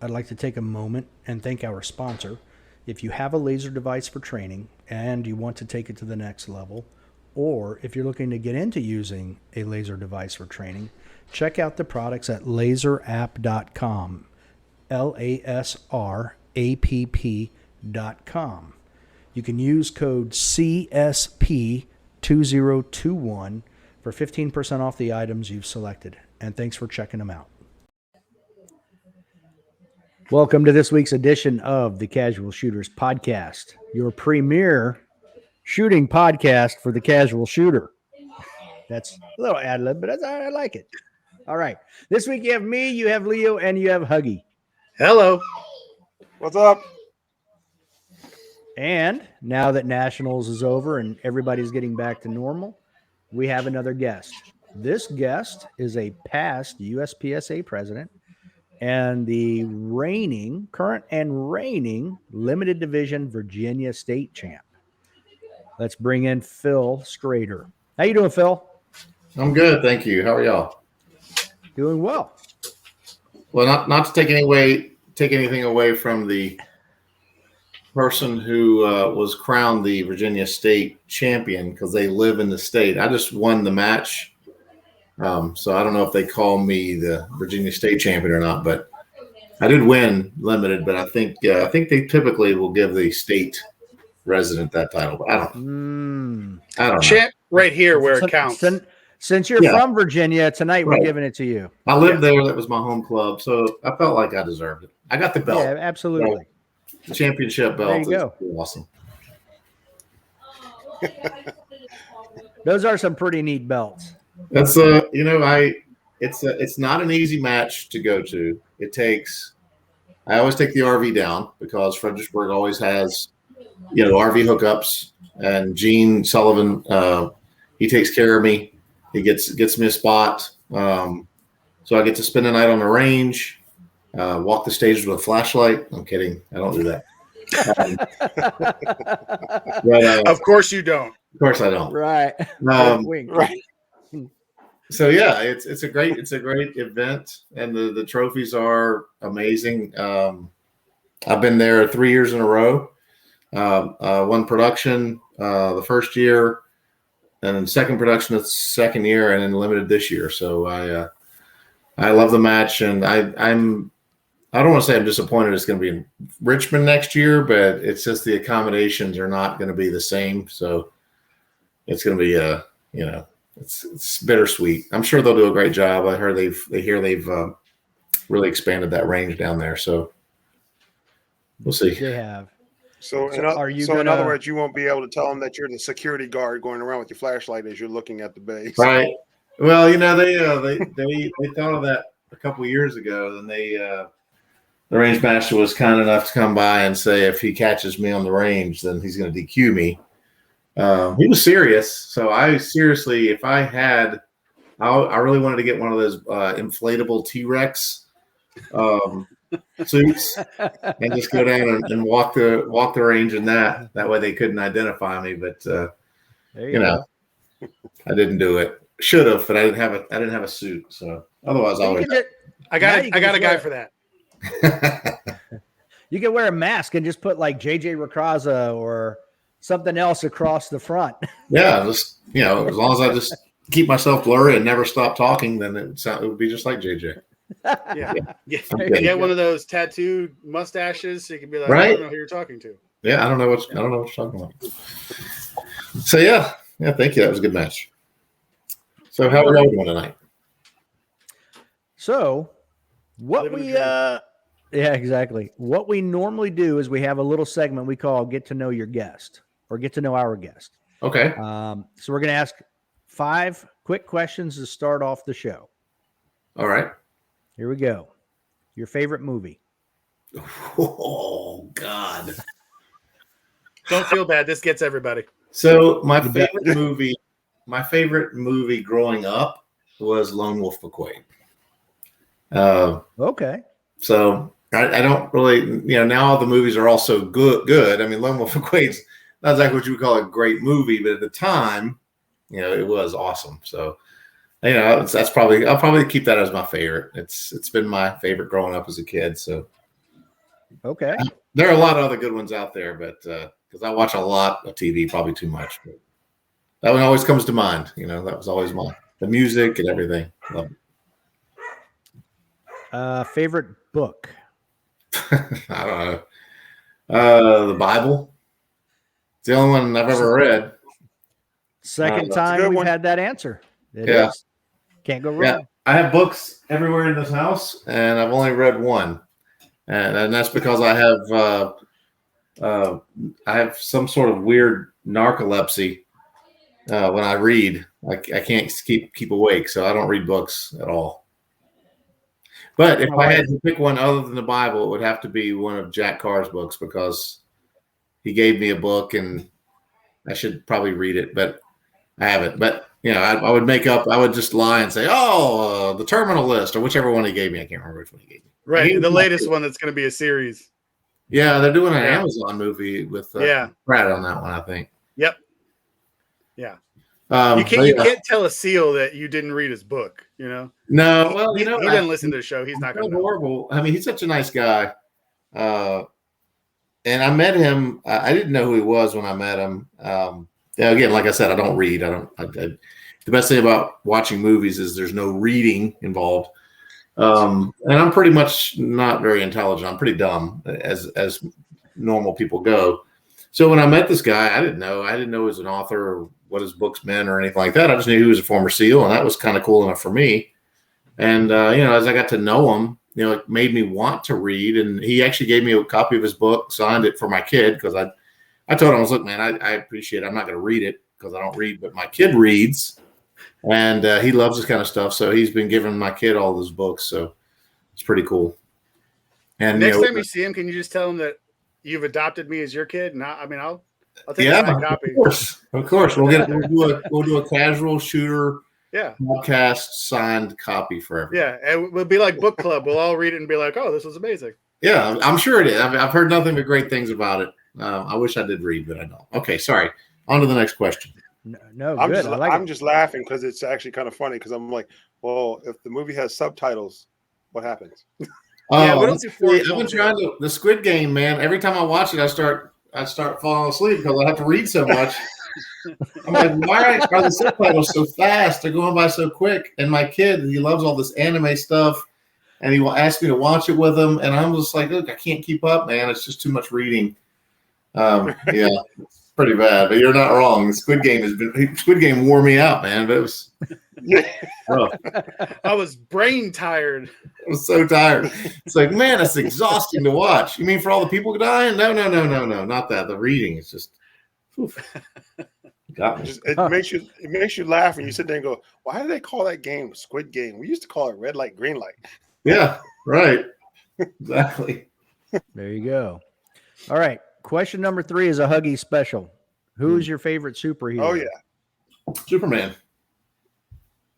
I'd like to take a moment and thank our sponsor. If you have a laser device for training and you want to take it to the next level, or if you're looking to get into using a laser device for training, check out the products at laserapp.com, LASRAPP.com. You can use code CSP2021 for 15% off the items you've selected. And thanks for checking them out. Welcome to this week's edition of the Casual Shooters Podcast, your premier shooting podcast for the casual shooter. That's a little ad lib, but I like it. All right. This week you have me, you have Leo, and you have Huggy. Hello. What's up? And now that Nationals is over and everybody's getting back to normal, we have another guest. This guest is a past USPSA president and the current and reigning limited division Virginia state champ. Let's bring in Phil Strader. How you doing, Phil? I'm good, thank you. How are y'all? Doing well. Well, not to take anything away from the person who was crowned the Virginia state champion because they live in the state. I just won the match, so I don't know if they call me the Virginia state champion or not. But I did win limited. But I think they typically will give the state resident that title. But I don't know. Champ right here where it counts. Since you're from Virginia, tonight we're giving it to you. I lived there. That was my home club, so I felt like I deserved it. I got the belt. Yeah, absolutely. The championship belt. There you go. Awesome. Those are some pretty neat belts. That's it's not an easy match to go to. I always take the RV down because Fredericksburg always has, RV hookups, and Gene Sullivan, he takes care of me. He gets me a spot. So I get to spend the night on the range. Walk the stages with a flashlight. I'm kidding. I don't do that. But, of course you don't. Of course I don't. Right. Right. So yeah, it's a great event, and the trophies are amazing. I've been there 3 years in a row. Won production the first year, and then second production the second year, and then limited this year. So I love the match, and I don't want to say I'm disappointed it's going to be in Richmond next year, but it's just the accommodations are not going to be the same. So it's going to be it's bittersweet. I'm sure they'll do a great job. I heard they've really expanded that range down there. So we'll see. They have. So in other words, you won't be able to tell them that you're the security guard going around with your flashlight as you're looking at the base. Right. Well, they thought of that a couple of years ago, and the range master was kind enough to come by and say if he catches me on the range, then he's going to DQ me. He was serious. So I really wanted to get one of those inflatable T-Rex suits and just go down and walk the range in that. That way they couldn't identify me. But I didn't do it. Should have, but I didn't have a suit. So otherwise, I got a guy for that. You can wear a mask and just put like JJ Ricraza or something else across the front. Yeah, just as long as I just keep myself blurry and never stop talking, then it would be just like JJ. Yeah. Get one of those tattooed mustaches, so you can be like, right? I don't know who you're talking to. Yeah, I don't know what you're talking about. So yeah, thank you. That was a good match. So how are y'all doing tonight? So what exactly. What we normally do is we have a little segment we call Get to Know Your Guest or Get to Know Our Guest. Okay. So we're going to ask 5 quick questions to start off the show. All right. Here we go. Your favorite movie? Oh, God. Don't feel bad. This gets everybody. So my favorite movie growing up was Lone Wolf McQuade. Okay. So I don't really, now all the movies are also good. I mean, Lone Wolf McQuade's not exactly what you would call a great movie, but at the time, it was awesome. So, I'll probably keep that as my favorite. It's been my favorite growing up as a kid. So Okay. There are a lot of other good ones out there, but because I watch a lot of TV, probably too much. But that one always comes to mind. That was always mine. The music and everything. Love it. Favorite book? I don't know. The Bible. It's the only one I've ever read. Second time we've had that answer. It is. Can't go wrong. Yeah. I have books everywhere in this house, and I've only read one, and that's because I have some sort of weird narcolepsy. When I read, I can't keep awake, so I don't read books at all. But if I had to pick one other than the Bible, it would have to be one of Jack Carr's books because he gave me a book, and I should probably read it, but I haven't. But I would just lie and say, the Terminal List, or whichever one he gave me. I can't remember which one he gave me. Right, the latest one that's going to be a series. Yeah, they're doing an Amazon movie with Brad on that one, I think. Yep. Yeah. You can't tell a SEAL that you didn't read his book, No, well, he didn't listen to the show. He's not going to know. Horrible. I mean, he's such a nice guy. And I met him. I didn't know who he was when I met him. Again, like I said, I don't read. The best thing about watching movies is there's no reading involved. And I'm pretty much not very intelligent. I'm pretty dumb as normal people go. So when I met this guy, I didn't know he was an author or what his books meant or anything like that. I just knew he was a former SEAL, and that was kind of cool enough for me. And, as I got to know him, it made me want to read. And he actually gave me a copy of his book, signed it for my kid, because I told him, I was, look, man, I appreciate it. I'm not going to read it because I don't read, but my kid reads, and he loves this kind of stuff. So he's been giving my kid all those books. So it's pretty cool. And next time you see him, can you just tell him that you've adopted me as your kid? And I'll take my copy. Of course. We'll do a casual shooter podcast signed copy for everyone. Yeah, and we'll be like book club. We'll all read it and be like, "Oh, this was amazing." Yeah, I'm sure it is. I've heard nothing but great things about it. I wish I did read, but I don't. Okay, sorry. On to the next question. No, I'm just laughing because it's actually kind of funny because I'm like, well, if the movie has subtitles, what happens? I've been trying to the Squid Game, man. Every time I watch it, I start falling asleep because I have to read so much. I'm like, why are the subtitles so fast? They're going by so quick. And my kid, he loves all this anime stuff, and he will ask me to watch it with him. And I'm just like, look, I can't keep up, man. It's just too much reading. It's pretty bad. But you're not wrong. Squid Game wore me out, man. But it was. I was brain tired. I was so tired. It's like, man, it's exhausting to watch. You mean for all the people dying? No, not that. The reading is just. Got me. It makes you laugh, and you sit there and go, "Why do they call that game Squid Game? We used to call it red light, green light." Yeah, right. Exactly. There you go. All right. Question number 3 is a Huggy special. Who is your favorite superhero? Oh yeah, Superman.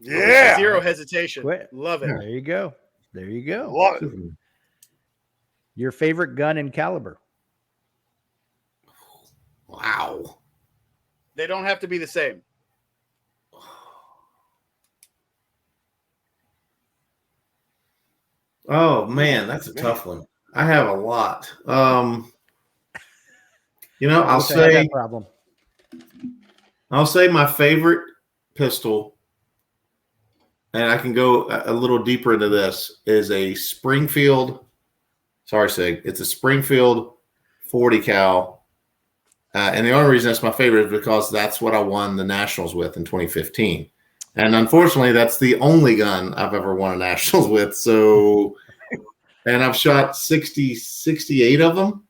Yeah, zero hesitation. Love it. There you go. Love it. Your favorite gun and caliber? Wow. They don't have to be the same. Oh man, that's a tough one. I have a lot. I'll say my favorite pistol, and I can go a little deeper into this, is a Springfield. Sorry, Sig. It's a Springfield 40 cal. And the only reason that's my favorite is because that's what I won the Nationals with in 2015. And unfortunately, that's the only gun I've ever won a Nationals with. So, and I've shot 68 of them,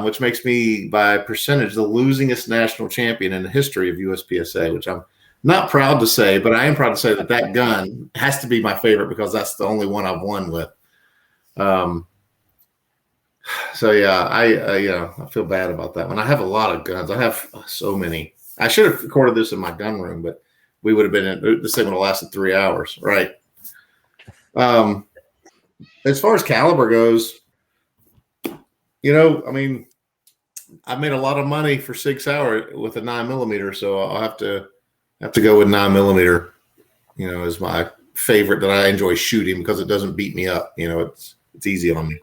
which makes me, by percentage, the losingest national champion in the history of USPSA, which I'm not proud to say, but I am proud to say that gun has to be my favorite because that's the only one I've won with. So yeah, I feel bad about that one. I have a lot of guns. I have so many. I should have recorded this in my gun room, but we would have been this thing would have lasted 3 hours, right? As far as caliber goes, I mean, I made a lot of money for 6 hours with a 9mm, so I'll have to go with 9mm. Is my favorite that I enjoy shooting because it doesn't beat me up. It's easy on me.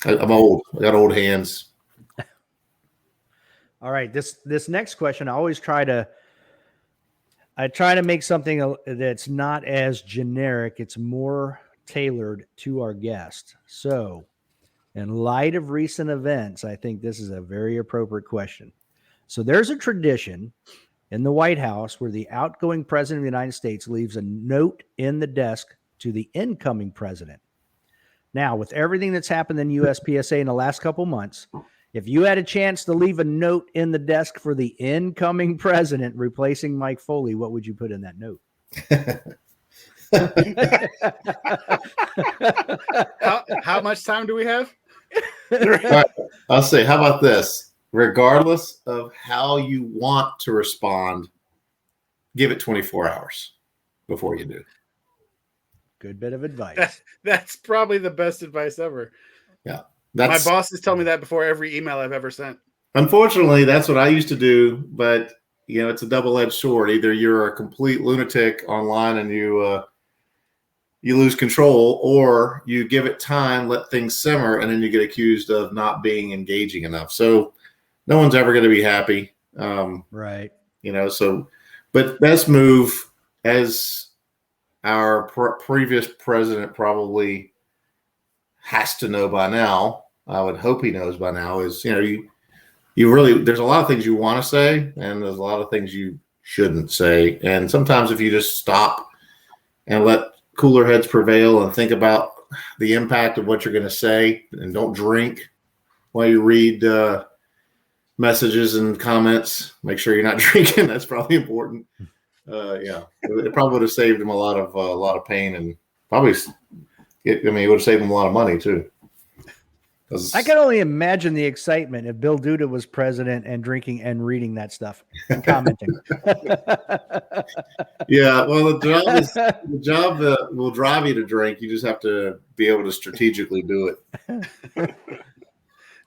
I'm old. I got old hands. All right. This next question, I try to make something that's not as generic. It's more tailored to our guest. So, in light of recent events, I think this is a very appropriate question. So there's a tradition in the White House where the outgoing president of the United States leaves a note in the desk to the incoming president. Now, with everything that's happened in USPSA in the last couple months, if you had a chance to leave a note in the desk for the incoming president replacing Mike Foley, what would you put in that note? How much time do we have? Right. I'll say, how about this? Regardless of how you want to respond, give it 24 hours before you do. Good bit of advice. That's probably the best advice ever. Yeah. My bosses tell me that before every email I've ever sent. Unfortunately, that's what I used to do, but it's a double-edged sword. Either you're a complete lunatic online and you lose control, or you give it time, let things simmer, and then you get accused of not being engaging enough. So no one's ever going to be happy. Right. But best move, as our previous president probably has to know by now, I would hope he knows by now, is, you really, there's a lot of things you want to say, and there's a lot of things you shouldn't say. And sometimes if you just stop and let cooler heads prevail and think about the impact of what you're going to say, and don't drink while you read messages and comments, make sure you're not drinking. That's probably important. It probably would have saved him a lot of pain, and probably, it would have saved him a lot of money too. I can only imagine the excitement if Bill Duda was president and drinking and reading that stuff and commenting. Yeah, well, the job that will drive you to drink. You just have to be able to strategically do it.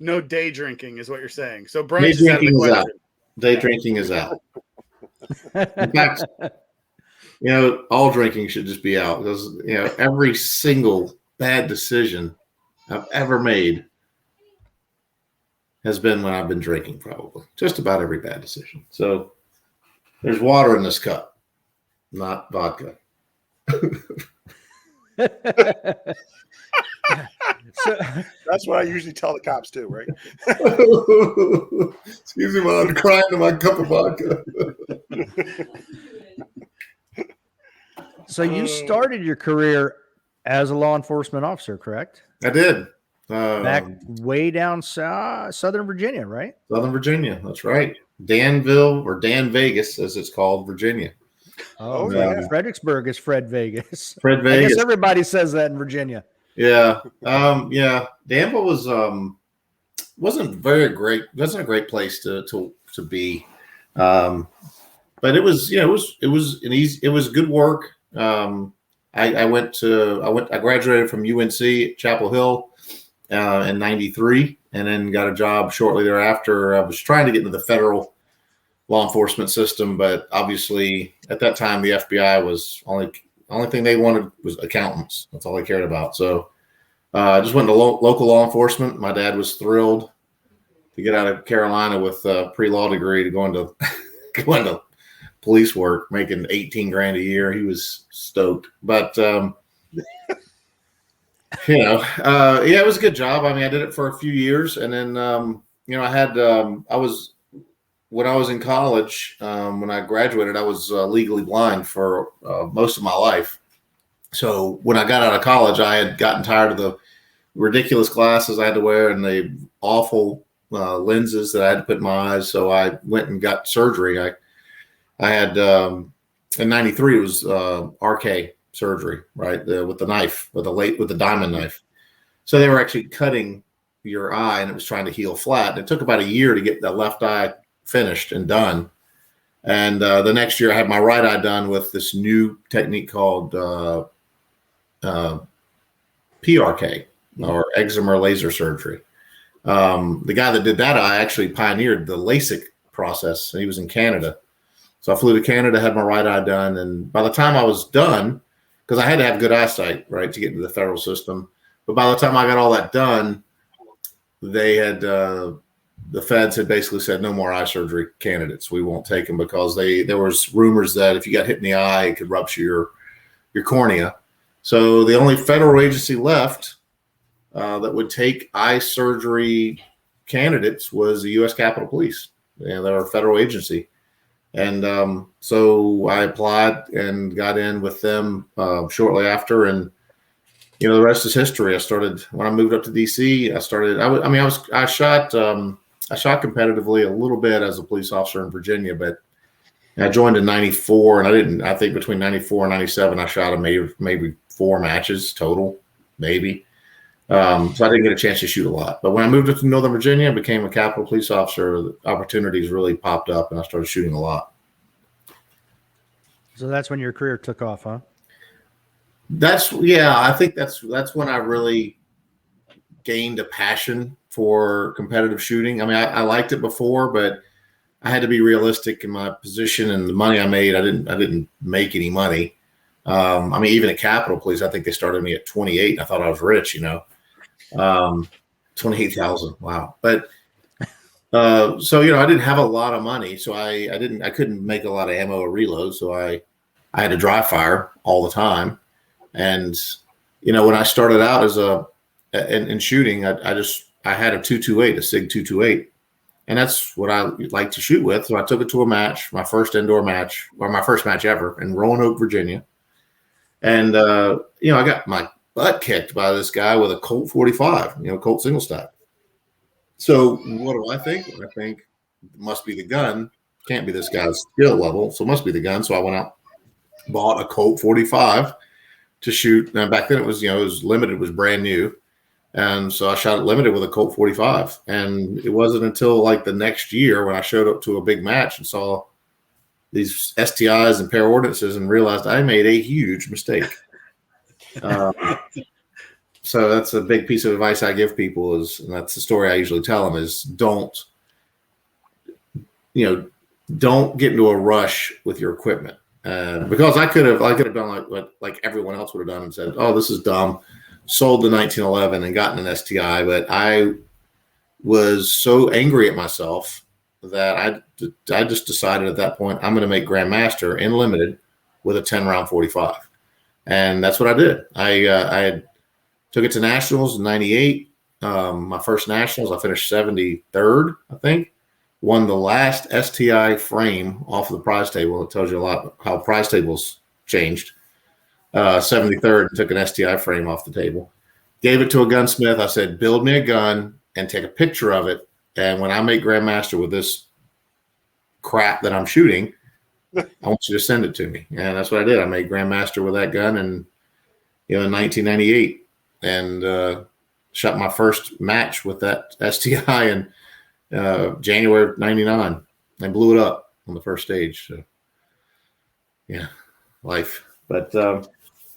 No day drinking is what you're saying. So brunch is out of the question. Day drinking is out. In fact, all drinking should just be out, because every single bad decision I've ever made has been when I've been drinking, probably. Just about every bad decision. So there's water in this cup, not vodka. That's what I usually tell the cops too, right? Excuse me while I'm crying to my cup of vodka. So you started your career as a law enforcement officer, correct? I did. Back way down Southern Virginia, right? Southern Virginia, that's right. Danville, or Dan Vegas, as it's called, Virginia. Oh, yeah. Fredericksburg is Fred Vegas. Fred Vegas. I guess everybody says that in Virginia. Yeah. Danville was wasn't very great. Wasn't a great place to be. But it was it was good work. I graduated from UNC Chapel Hill in '93, and then got a job shortly thereafter. I was trying to get into the federal law enforcement system, but obviously at that time the FBI was only thing they wanted was accountants. That's all they cared about. So I just went to local law enforcement. My dad was thrilled to get out of Carolina with a pre-law degree to go into police work, making $18,000 a year. He was stoked, but it was a good job. I mean, I did it for a few years, and then when I was in college, when I graduated, I was legally blind for most of my life. So when I got out of college, I had gotten tired of the ridiculous glasses I had to wear and the awful lenses that I had to put in my eyes. So I went and got surgery. I had in '93 it was RK surgery, right? With the knife, with the diamond knife. So they were actually cutting your eye, and it was trying to heal flat. And it took about a year to get that left eye finished and done. And the next year I had my right eye done with this new technique called PRK, or excimer laser surgery. The guy that did that eye actually pioneered the LASIK process, and he was in Canada. So I flew to Canada, had my right eye done, and by the time I was done, because I had to have good eyesight, right, to get into the federal system. But by the time I got all that done, they had the feds had basically said no more eye surgery candidates. We won't take them because there was rumors that if you got hit in the eye, it could rupture your cornea. So the only federal agency left that would take eye surgery candidates was the U.S. Capitol Police. They're a federal agency. And so I applied and got in with them shortly after. And, the rest is history. I started when I moved up to D.C. I shot competitively a little bit as a police officer in Virginia, but I joined in 94, and I think between 94 and 97, I shot maybe 4 matches total, maybe. So I didn't get a chance to shoot a lot. But when I moved up to Northern Virginia, I became a Capitol Police officer. The opportunities really popped up, and I started shooting a lot. So that's when your career took off, huh? I think that's when I really gained a passion for competitive shooting. I mean, I liked it before, but I had to be realistic in my position and the money I made. I didn't make any money. Even at Capitol Police, I think they started me at 28. And I thought I was rich, 28,000. Wow. But so I didn't have a lot of money, so I couldn't make a lot of ammo or reload. So I had to dry fire all the time. And when I started out in shooting, I had a 228, a SIG 228. And that's what I like to shoot with. So I took it to a match, my first indoor match, or my first match ever in Roanoke, Virginia. And, I got my butt kicked by this guy with a Colt 45, Colt single stack. So what do I think? I think it must be the gun. Can't be this guy's skill level. So it must be the gun. So I went out, bought a Colt 45 to shoot. Now back then it was limited, it was brand new. And so I shot it limited with a Colt 45. And it wasn't until like the next year when I showed up to a big match and saw these STIs and pair ordinances and realized I made a huge mistake. So that's a big piece of advice I give people and that's the story I usually tell them is don't get into a rush with your equipment. Because I could have done like everyone else would have done and said, oh, this is dumb. Sold the 1911 and gotten an STI, but I was so angry at myself that I just decided at that point I'm going to make Grandmaster in limited with a 10-round 45, and that's what I did. I took it to nationals in '98. My first nationals, I finished 73rd, I think. Won the last STI frame off of the prize table. It tells you a lot how prize tables changed. 73rd, and took an STI frame off the table. Gave it to a gunsmith. I said, build me a gun and take a picture of it. And when I make Grandmaster with this crap that I'm shooting, I want you to send it to me. And that's what I did. I made Grandmaster with that gun in 1998 and shot my first match with that STI in January of 99. I blew it up on the first stage. So, yeah, life. But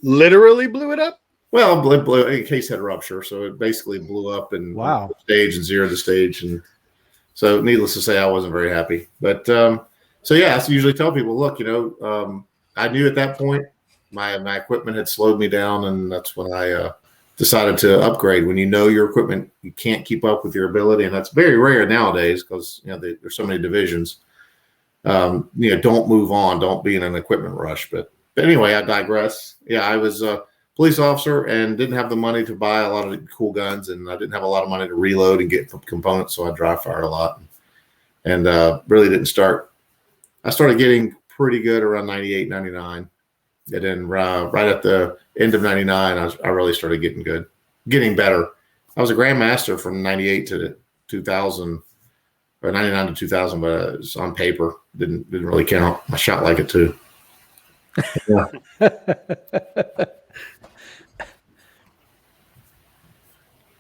literally blew it up? Well, in case had a rupture, so it basically blew up and wow. Stage and zeroed the stage, and so needless to say, I wasn't very happy. But so yeah, I usually tell people, look, I knew at that point my equipment had slowed me down, and that's when I decided to upgrade. When your equipment, you can't keep up with your ability, and that's very rare nowadays because there's so many divisions. Don't move on, don't be in an equipment rush, but. Anyway, I digress. Yeah, I was a police officer and didn't have the money to buy a lot of cool guns, and I didn't have a lot of money to reload and get components, so I dry fired a lot, and really didn't start. I started getting pretty good around 98, 99, and then right at the end of 99, I really started getting better. I was a Grandmaster from 98 to 2000, or 99 to 2000, but it was on paper. Didn't really count. I shot like it too. Yeah.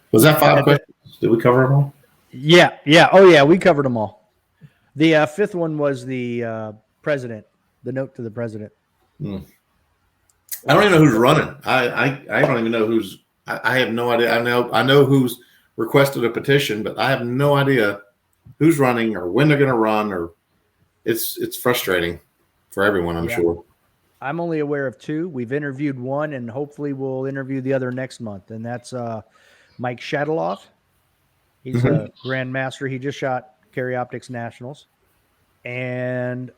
Was that 5 questions? Did we cover them all? Yeah. Oh, yeah. We covered them all. The fifth one was the president, the note to the president. I don't even know who's running. I don't even know who's. I have no idea. I know who's requested a petition, but I have no idea who's running or when they're going to run. Or it's frustrating for everyone, I'm sure. I'm only aware of 2. We've interviewed one, and hopefully we'll interview the other next month. And that's Mike Shadaloff He's a grandmaster. He just shot Carry Optics Nationals. And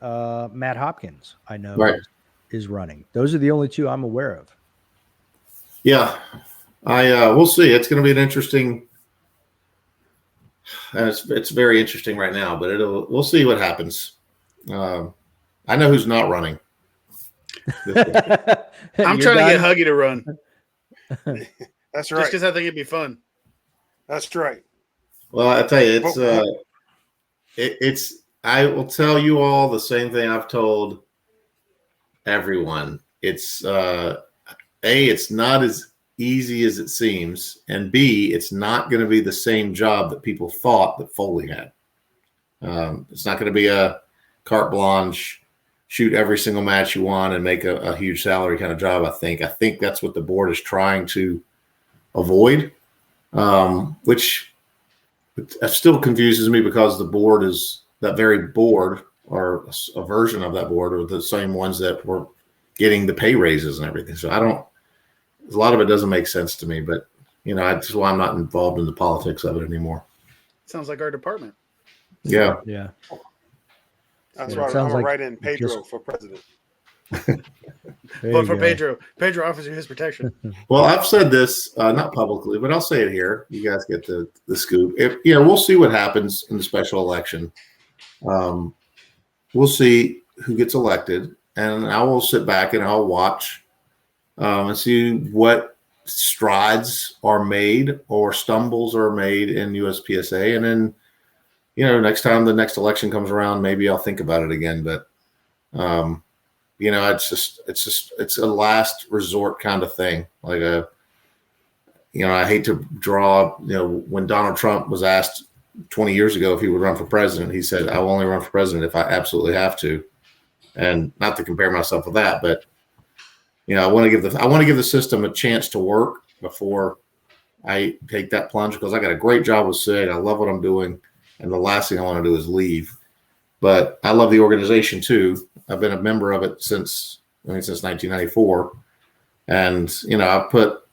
Matt Hopkins, I know, is running. Those are the only two I'm aware of. Yeah, we'll see. It's going to be an interesting. It's very interesting right now, but we'll see what happens. I know who's not running. I'm trying to get Huggy to run. That's right. Just because I think it'd be fun. That's right. Well, I tell you, it's. I will tell you all the same thing I've told everyone. It's it's not as easy as it seems, and B, it's not going to be the same job that people thought that Foley had. It's not going to be a carte blanche, shoot every single match you want and make a huge salary kind of job. I think that's what the board is trying to avoid, which still confuses me because the board is that very board, or a version of that board, are the same ones that were getting the pay raises and everything. So a lot of it doesn't make sense to me, but that's why I'm not involved in the politics of it anymore. Sounds like our department. Yeah. Yeah. That's right. I'm going to write in Pedro for president. Vote for Pedro. Pedro offers you his protection. Well, I've said this, not publicly, but I'll say it here. You guys get the scoop. We'll see what happens in the special election. We'll see who gets elected, and I will sit back and I'll watch and see what strides are made or stumbles are made in USPSA. And then, next time the next election comes around, maybe I'll think about it again. But, it's a last resort kind of thing. Like I hate to draw, when Donald Trump was asked 20 years ago if he would run for president, he said, I will only run for president if I absolutely have to. And not to compare myself with that, but I want to give the system a chance to work before I take that plunge, because I got a great job with SIG. I love what I'm doing, and the last thing I want to do is leave. But I love the organization too. I've been a member of it since 1994, and I've put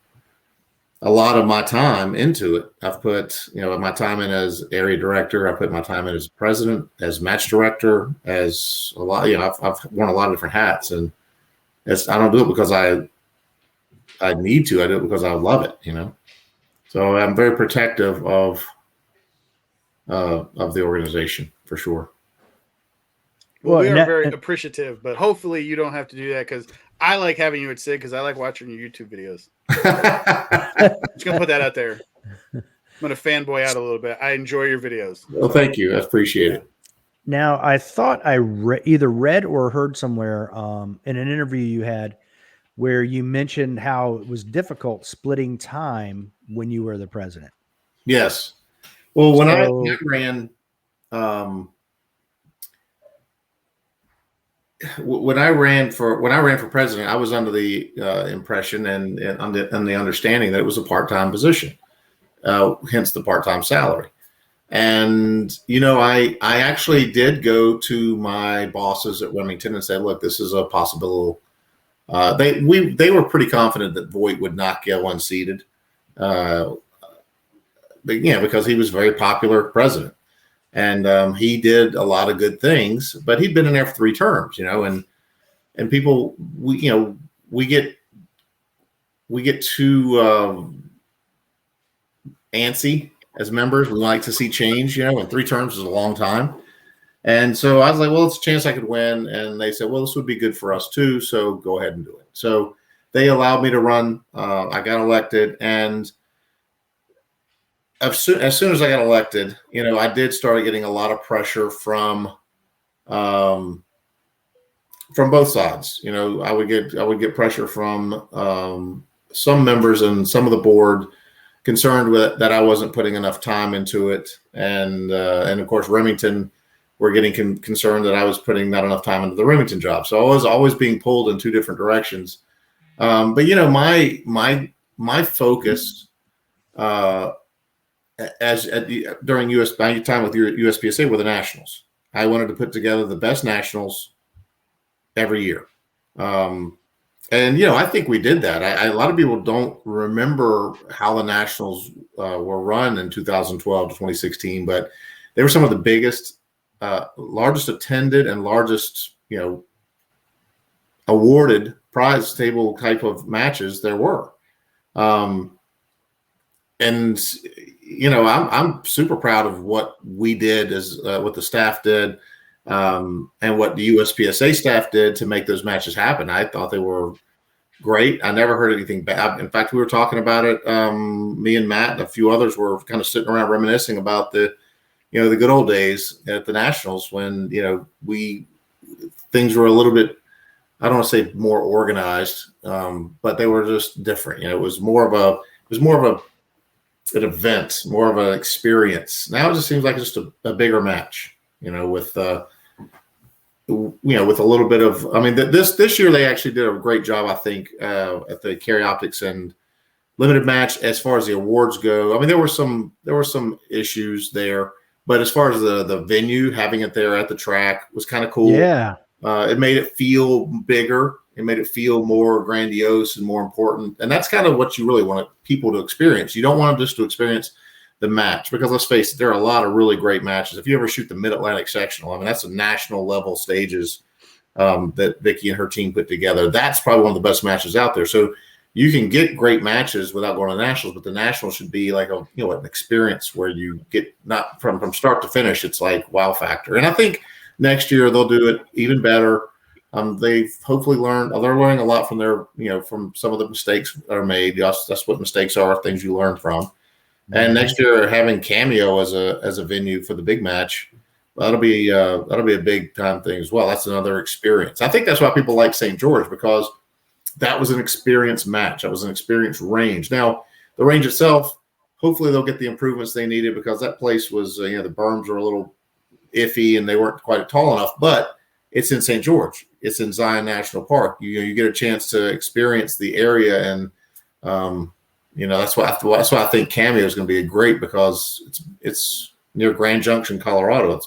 a lot of my time into it. I've put my time in as area director. I put my time in as president, as match director, as a lot. I've worn a lot of different hats, and I don't do it because I need to. I do it because I love it. So I'm very protective of the organization for sure. Well, we are very appreciative, but hopefully you don't have to do that, because I like having you at SIG because I like watching your YouTube videos. Just gonna put that out there. I'm gonna fanboy out a little bit. I enjoy your videos. Well, thank you. I appreciate it. Now, I thought I either read or heard somewhere in an interview you had where you mentioned how it was difficult splitting time when you were the president. Yes. Well, when I ran, when I ran for president, I was under the impression and the understanding that it was a part-time position, hence the part-time salary. And I actually did go to my bosses at Remington and say, "Look, this is a possible." They were pretty confident that Voight would not go unseated, but because he was a very popular president. And he did a lot of good things, but he'd been in there for 3 terms, and people, we get too antsy as members. We like to see change, and 3 terms is a long time. And so I was like, well, it's a chance I could win. And they said, well, this would be good for us too, so go ahead and do it. So they allowed me to run. I got elected, and as soon as I got elected, I did start getting a lot of pressure from both sides. I would get pressure from some members and some of the board concerned with that I wasn't putting enough time into it, and of course Remington were getting concerned that I was putting not enough time into the Remington job. So I was always being pulled in 2 different directions. But my focus during my time with USPSA were the nationals. I wanted to put together the best nationals every year. And, you know, I think we did that. A lot of people don't remember how the Nationals were run in 2012 to 2016, but they were some of the biggest, largest attended and largest, you know, awarded prize table type of matches there were. And, you know, I'm super proud of what we did as what the staff did. And what the USPSA staff did to make those matches happen. I thought they were great. I never heard anything bad. In fact, we were talking about it. Me and Matt and a few others were kind of sitting around reminiscing about the good old days at the Nationals when, you know, things were a little bit, I don't want to say more organized, but they were just different. You know, it was more of an event, more of an experience. Now it just seems like just a bigger match, you know, with with a little bit of, I mean, this year they actually did a great job, I think, at the Carry Optics and limited match as far as the awards go. I mean, there were some issues there, but as far as the venue, having it there at the track was kind of cool. Yeah. It made it feel bigger. It made it feel more grandiose and more important. And that's kind of what you really want people to experience. You don't want them just to experience the match, because let's face it, there are a lot of really great matches. If you ever shoot the Mid-Atlantic Sectional, I mean, that's a national level stages that Vicki and her team put together. That's probably one of the best matches out there. So you can get great matches without going to nationals, but the nationals should be like an experience where you get not from start to finish. It's like wow factor. And I think next year they'll do it even better. They've hopefully learned. They're learning a lot from from some of the mistakes that are made. That's what mistakes are, things you learn from. And next year, having Cameo as a venue for the big match, that'll be a big time thing as well. That's another experience. I think that's why people like St. George, because that was an experience match. That was an experience range. Now, the range itself, hopefully they'll get the improvements they needed, because that place was, the berms were a little iffy and they weren't quite tall enough. But it's in St. George. It's in Zion National Park. You get a chance to experience the area, and that's why I think Cameo is going to be great, because it's near Grand Junction, Colorado.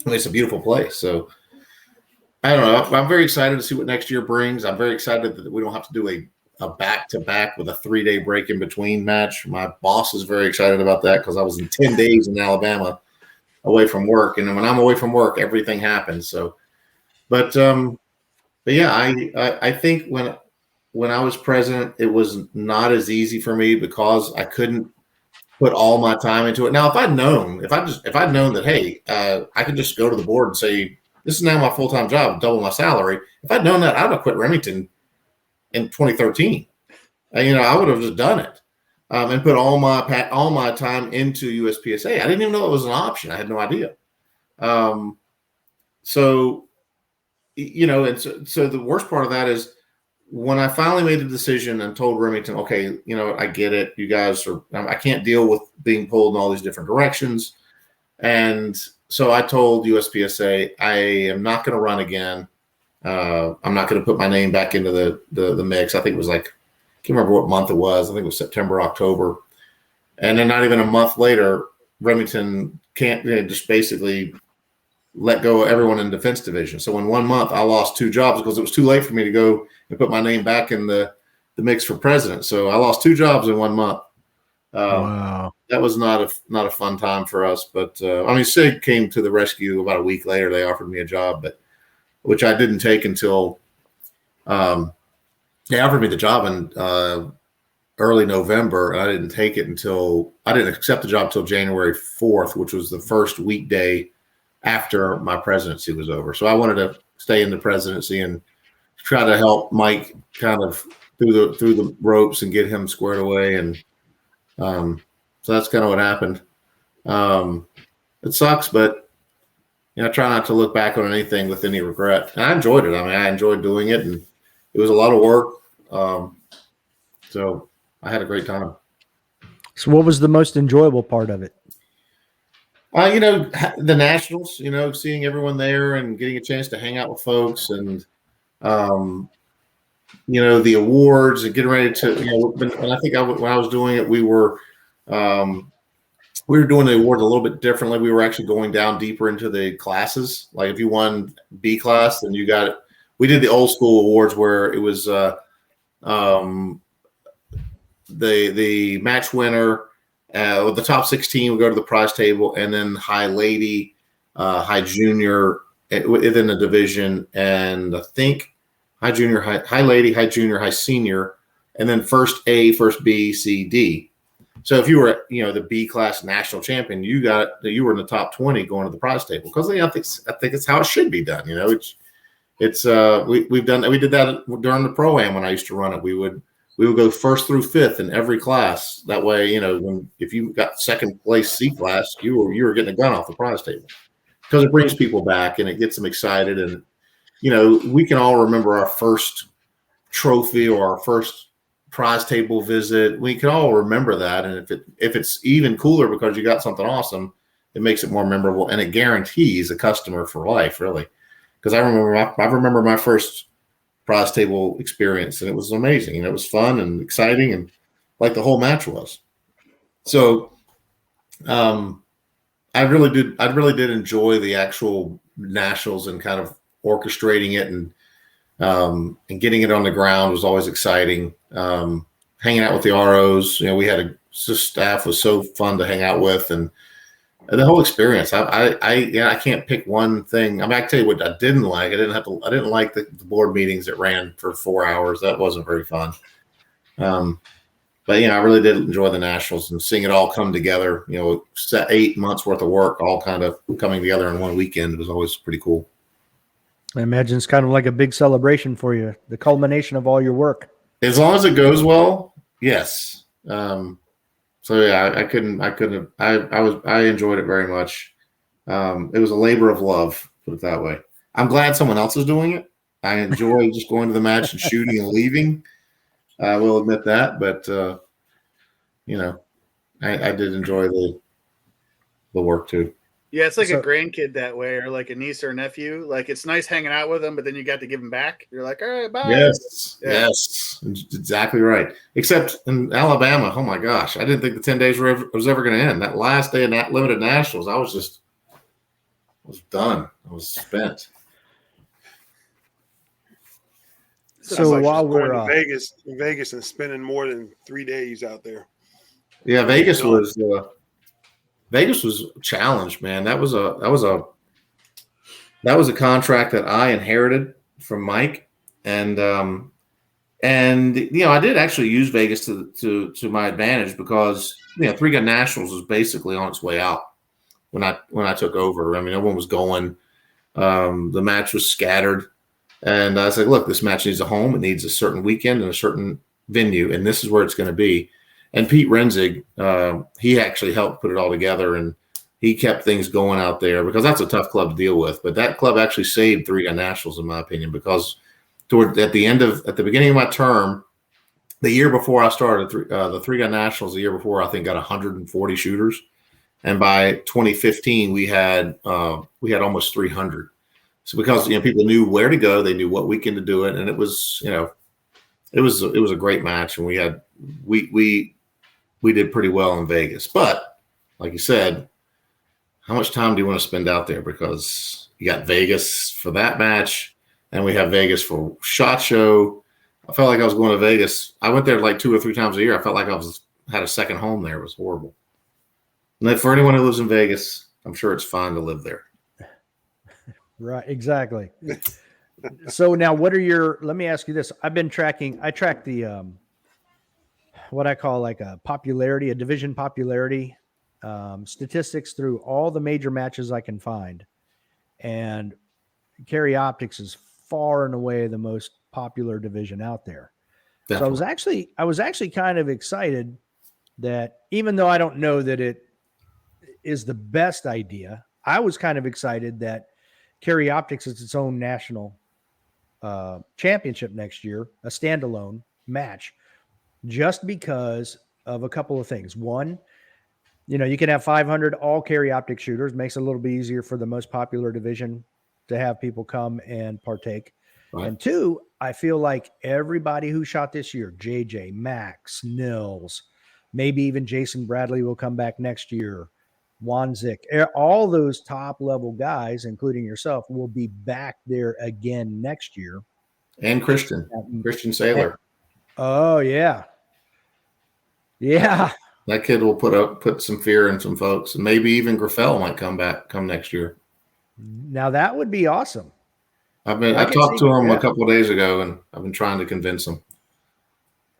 It's a beautiful place. So I don't know. I'm very excited to see what next year brings. I'm very excited that we don't have to do a back-to-back with a 3-day break in between match. My boss is very excited about that, because I was in 10 days in Alabama away from work, and when I'm away from work, everything happens. So, but yeah, I think when I was president, it was not as easy for me, because I couldn't put all my time into it. Now, if I'd known that, hey, I could just go to the board and say, this is now my full-time job, double my salary. If I'd known that, I'd have quit Remington in 2013. I would have just done it and put all my time into USPSA. I didn't even know it was an option. I had no idea. So the worst part of that is, when I finally made the decision and told Remington, okay, I get it. You guys I can't deal with being pulled in all these different directions. And so I told USPSA, I am not going to run again. I'm not going to put my name back into the mix. I think it was I can't remember what month it was. I think it was September, October. And then not even a month later, Remington just basically let go of everyone in defense division. So in 1 month, I lost 2 jobs, because it was too late for me to go and put my name back in the mix for president. So I lost 2 jobs in 1 month. Wow. That was not a fun time for us. But SIG came to the rescue about a week later. They offered me a job, which I didn't take until they offered me the job in early November. And I didn't take it I didn't accept the job until January 4th, which was the first weekday after my presidency was over. So I wanted to stay in the presidency and try to help Mike kind of through the ropes and get him squared away. And so that's kind of what happened. It sucks, but I try not to look back on anything with any regret. And I enjoyed it. I enjoyed doing it, and it was a lot of work. So I had a great time. So what was the most enjoyable part of it? The Nationals, seeing everyone there and getting a chance to hang out with folks, and, the awards, and getting ready to, and I think when I was doing it, we were doing the award a little bit differently. We were actually going down deeper into the classes. Like if you won B class, then you got we did the old school awards where it was the match winner, the top 16 would go to the prize table, and then high lady, high junior within the division, and I think high junior, high lady, high junior, high senior, and then first A, first B, C, D. So if you were, the B class national champion, you were in the top 20 going to the prize table, because I think it's how it should be done. We did that during the pro-am when I used to run it. We would go first through fifth in every class. That way, if you got second place C class, you were getting a gun off the prize table, because it brings people back and it gets them excited. And we can all remember our first trophy or our first prize table visit. We can all remember that, and if it's even cooler because you got something awesome, it makes it more memorable, and it guarantees a customer for life, really. Because I remember my first prize table experience, and it was amazing, and it was fun and exciting, and like the whole match was. So, I really did enjoy the actual nationals, and kind of orchestrating it and getting it on the ground was always exciting. Hanging out with the ROs, we had staff was so fun to hang out with, and the whole experience. I can't pick one thing. I can tell you what I didn't like. I didn't like the board meetings that ran for 4 hours. That wasn't very fun. But I really did enjoy the nationals and seeing it all come together. 8 months worth of work all kind of coming together in one weekend. It was always pretty cool. I imagine it's kind of like a big celebration for you, the culmination of all your work. As long as it goes well, yes. So yeah, I enjoyed it very much. It was a labor of love, put it that way. I'm glad someone else is doing it. I enjoy just going to the match and shooting and leaving. I will admit that, but I did enjoy the work too. Yeah, it's like a grandkid that way, or like a niece or a nephew. Like, it's nice hanging out with them, but then you got to give them back. You're like, all right, bye. Yes, exactly right. Except in Alabama, oh my gosh, I didn't think the 10 days was ever going to end. That last day of that limited nationals, I was done. I was spent. So while we're going to Vegas and spending more than 3 days out there. Yeah, Vegas was a challenge, man. That was a contract that I inherited from Mike, and I did actually use Vegas to my advantage, because 3-gun nationals was basically on its way out when I took over. I mean, everyone was going. The match was scattered, and I said, look, this match needs a home. It needs a certain weekend and a certain venue, and this is where it's going to be. And Pete Renzig, he actually helped put it all together, and he kept things going out there, because that's a tough club to deal with. But that club actually saved 3-gun nationals, in my opinion, because at the beginning of my term, the year before I started, the 3-gun nationals, the year before, I think got 140 shooters, and by 2015 we had almost 300. So because people knew where to go, they knew what weekend to do it, and it was it was a great match, and we did pretty well in Vegas. But like you said, how much time do you want to spend out there? Because you got Vegas for that match, and we have Vegas for SHOT Show. I felt like I was going to Vegas. I went there like 2 or 3 times a year. I felt like I had a second home there. It was horrible. And then for anyone who lives in Vegas, I'm sure it's fine to live there. Right, exactly. So now let me ask you this. I track the what I call like a division popularity statistics through all the major matches I can find. And Carry Optics is far and away the most popular division out there. Definitely. So I was actually kind of excited that, even though I don't know that it is the best idea, I was kind of excited that Carry Optics is its own national championship next year, a standalone match, just because of a couple of things. One, you can have 500 all Carry Optic shooters, makes it a little bit easier for the most popular division to have people come and partake. Right. And 2, I feel like everybody who shot this year, JJ, Max, Nils, maybe even Jason Bradley will come back next year. Wanzik, all those top level guys, including yourself, will be back there again next year. And Christian Saylor. Oh yeah. Yeah. That kid will put some fear in some folks. And maybe even Graffel might come next year. Now that would be awesome. I talked to him a couple of days ago, and I've been trying to convince him.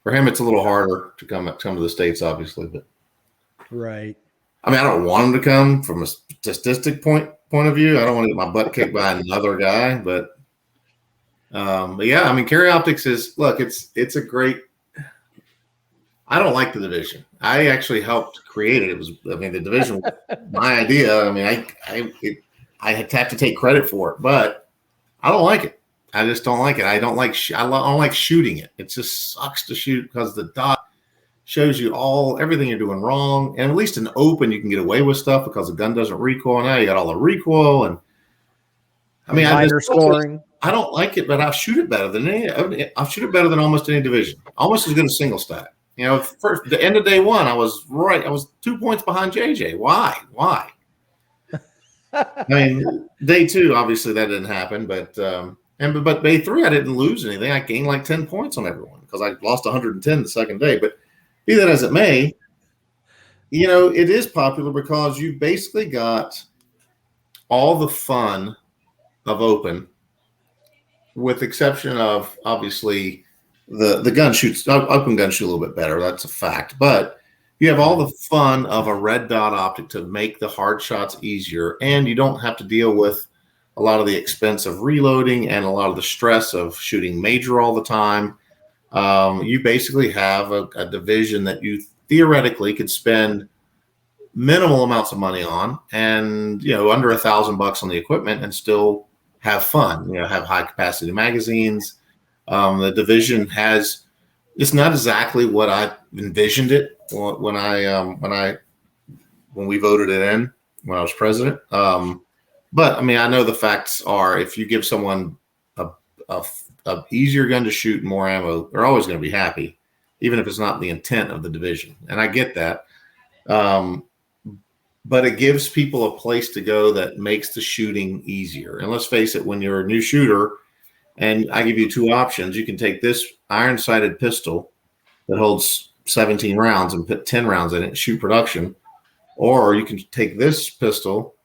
For him, it's a little harder to come to the States, obviously, but right. I mean, I don't want him to come from a statistic point of view. I don't want to get my butt kicked by another guy, but yeah, I mean, Carry Optics it's a great. I don't like the division. I actually helped create it. The division was my idea. I mean, I had to take credit for it, but I don't like it. I just don't like it. I don't like shooting it. It just sucks to shoot because the dot shows you everything you're doing wrong. And at least in open, you can get away with stuff because the gun doesn't recoil. Now you got all the recoil, and I mean, scoring. I don't like it, but I shoot it better than almost any division. Almost as good as single stack. You know, first the end of day one, I was right. I was 2 points behind JJ. Why? I mean, day two, obviously that didn't happen, but day three, I didn't lose anything. I gained like 10 points on everyone because I lost 110 the second day. But be that as it may, you know, it is popular because you basically got all the fun of open, with exception of obviously the gun shoots. Open guns shoot a little bit better. That's a fact. But you have all the fun of a red dot optic to make the hard shots easier, and you don't have to deal with a lot of the expense of reloading and a lot of the stress of shooting major all the time. You basically have a division that you theoretically could spend minimal amounts of money on, and under $1,000 on the equipment, and still have fun. Have high capacity magazines. The division it's not exactly what I envisioned it when we voted it in when I was president. But I mean, I know the facts are if you give someone a easier gun to shoot and more ammo, they're always going to be happy, even if it's not the intent of the division. And I get that. But it gives people a place to go that makes the shooting easier. And let's face it, when you're a new shooter, and I give you two options, you can take this iron-sighted pistol that holds 17 rounds and put 10 rounds in it and shoot production, or you can take this pistol,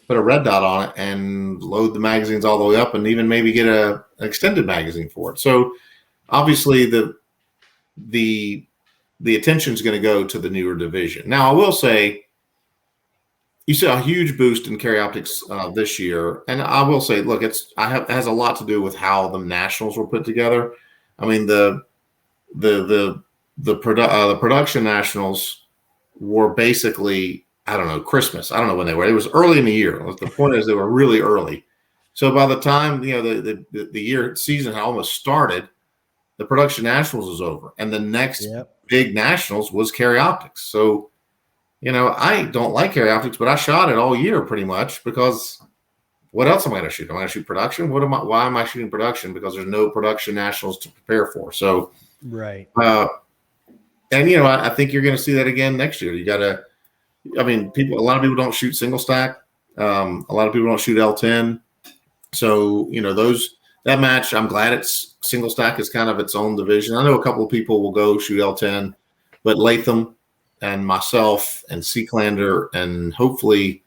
put a red dot on it, and load the magazines all the way up, and even maybe get an extended magazine for it. So obviously the attention is going to go to the newer division. Now, I will say, you saw a huge boost in Carry Optics this year, and I will say, look, it has a lot to do with how the nationals were put together. I mean, the production nationals were basically, I don't know, Christmas. I don't know when they were. It was early in the year. The point is, they were really early. So by the time the season had almost started, the production nationals was over, and the next big nationals was Carry Optics. So, I don't like Carry Optics, but I shot it all year pretty much because what else am I going to shoot? Am I going to shoot production? Why am I shooting production? Because there's no production nationals to prepare for. So, right. And I think you're going to see that again next year. You got to. I mean, a lot of people don't shoot single stack. A lot of people don't shoot L10. So, that match, I'm glad it's single stack is kind of its own division. I know a couple of people will go shoot L10, but Latham and myself and Seaclander and hopefully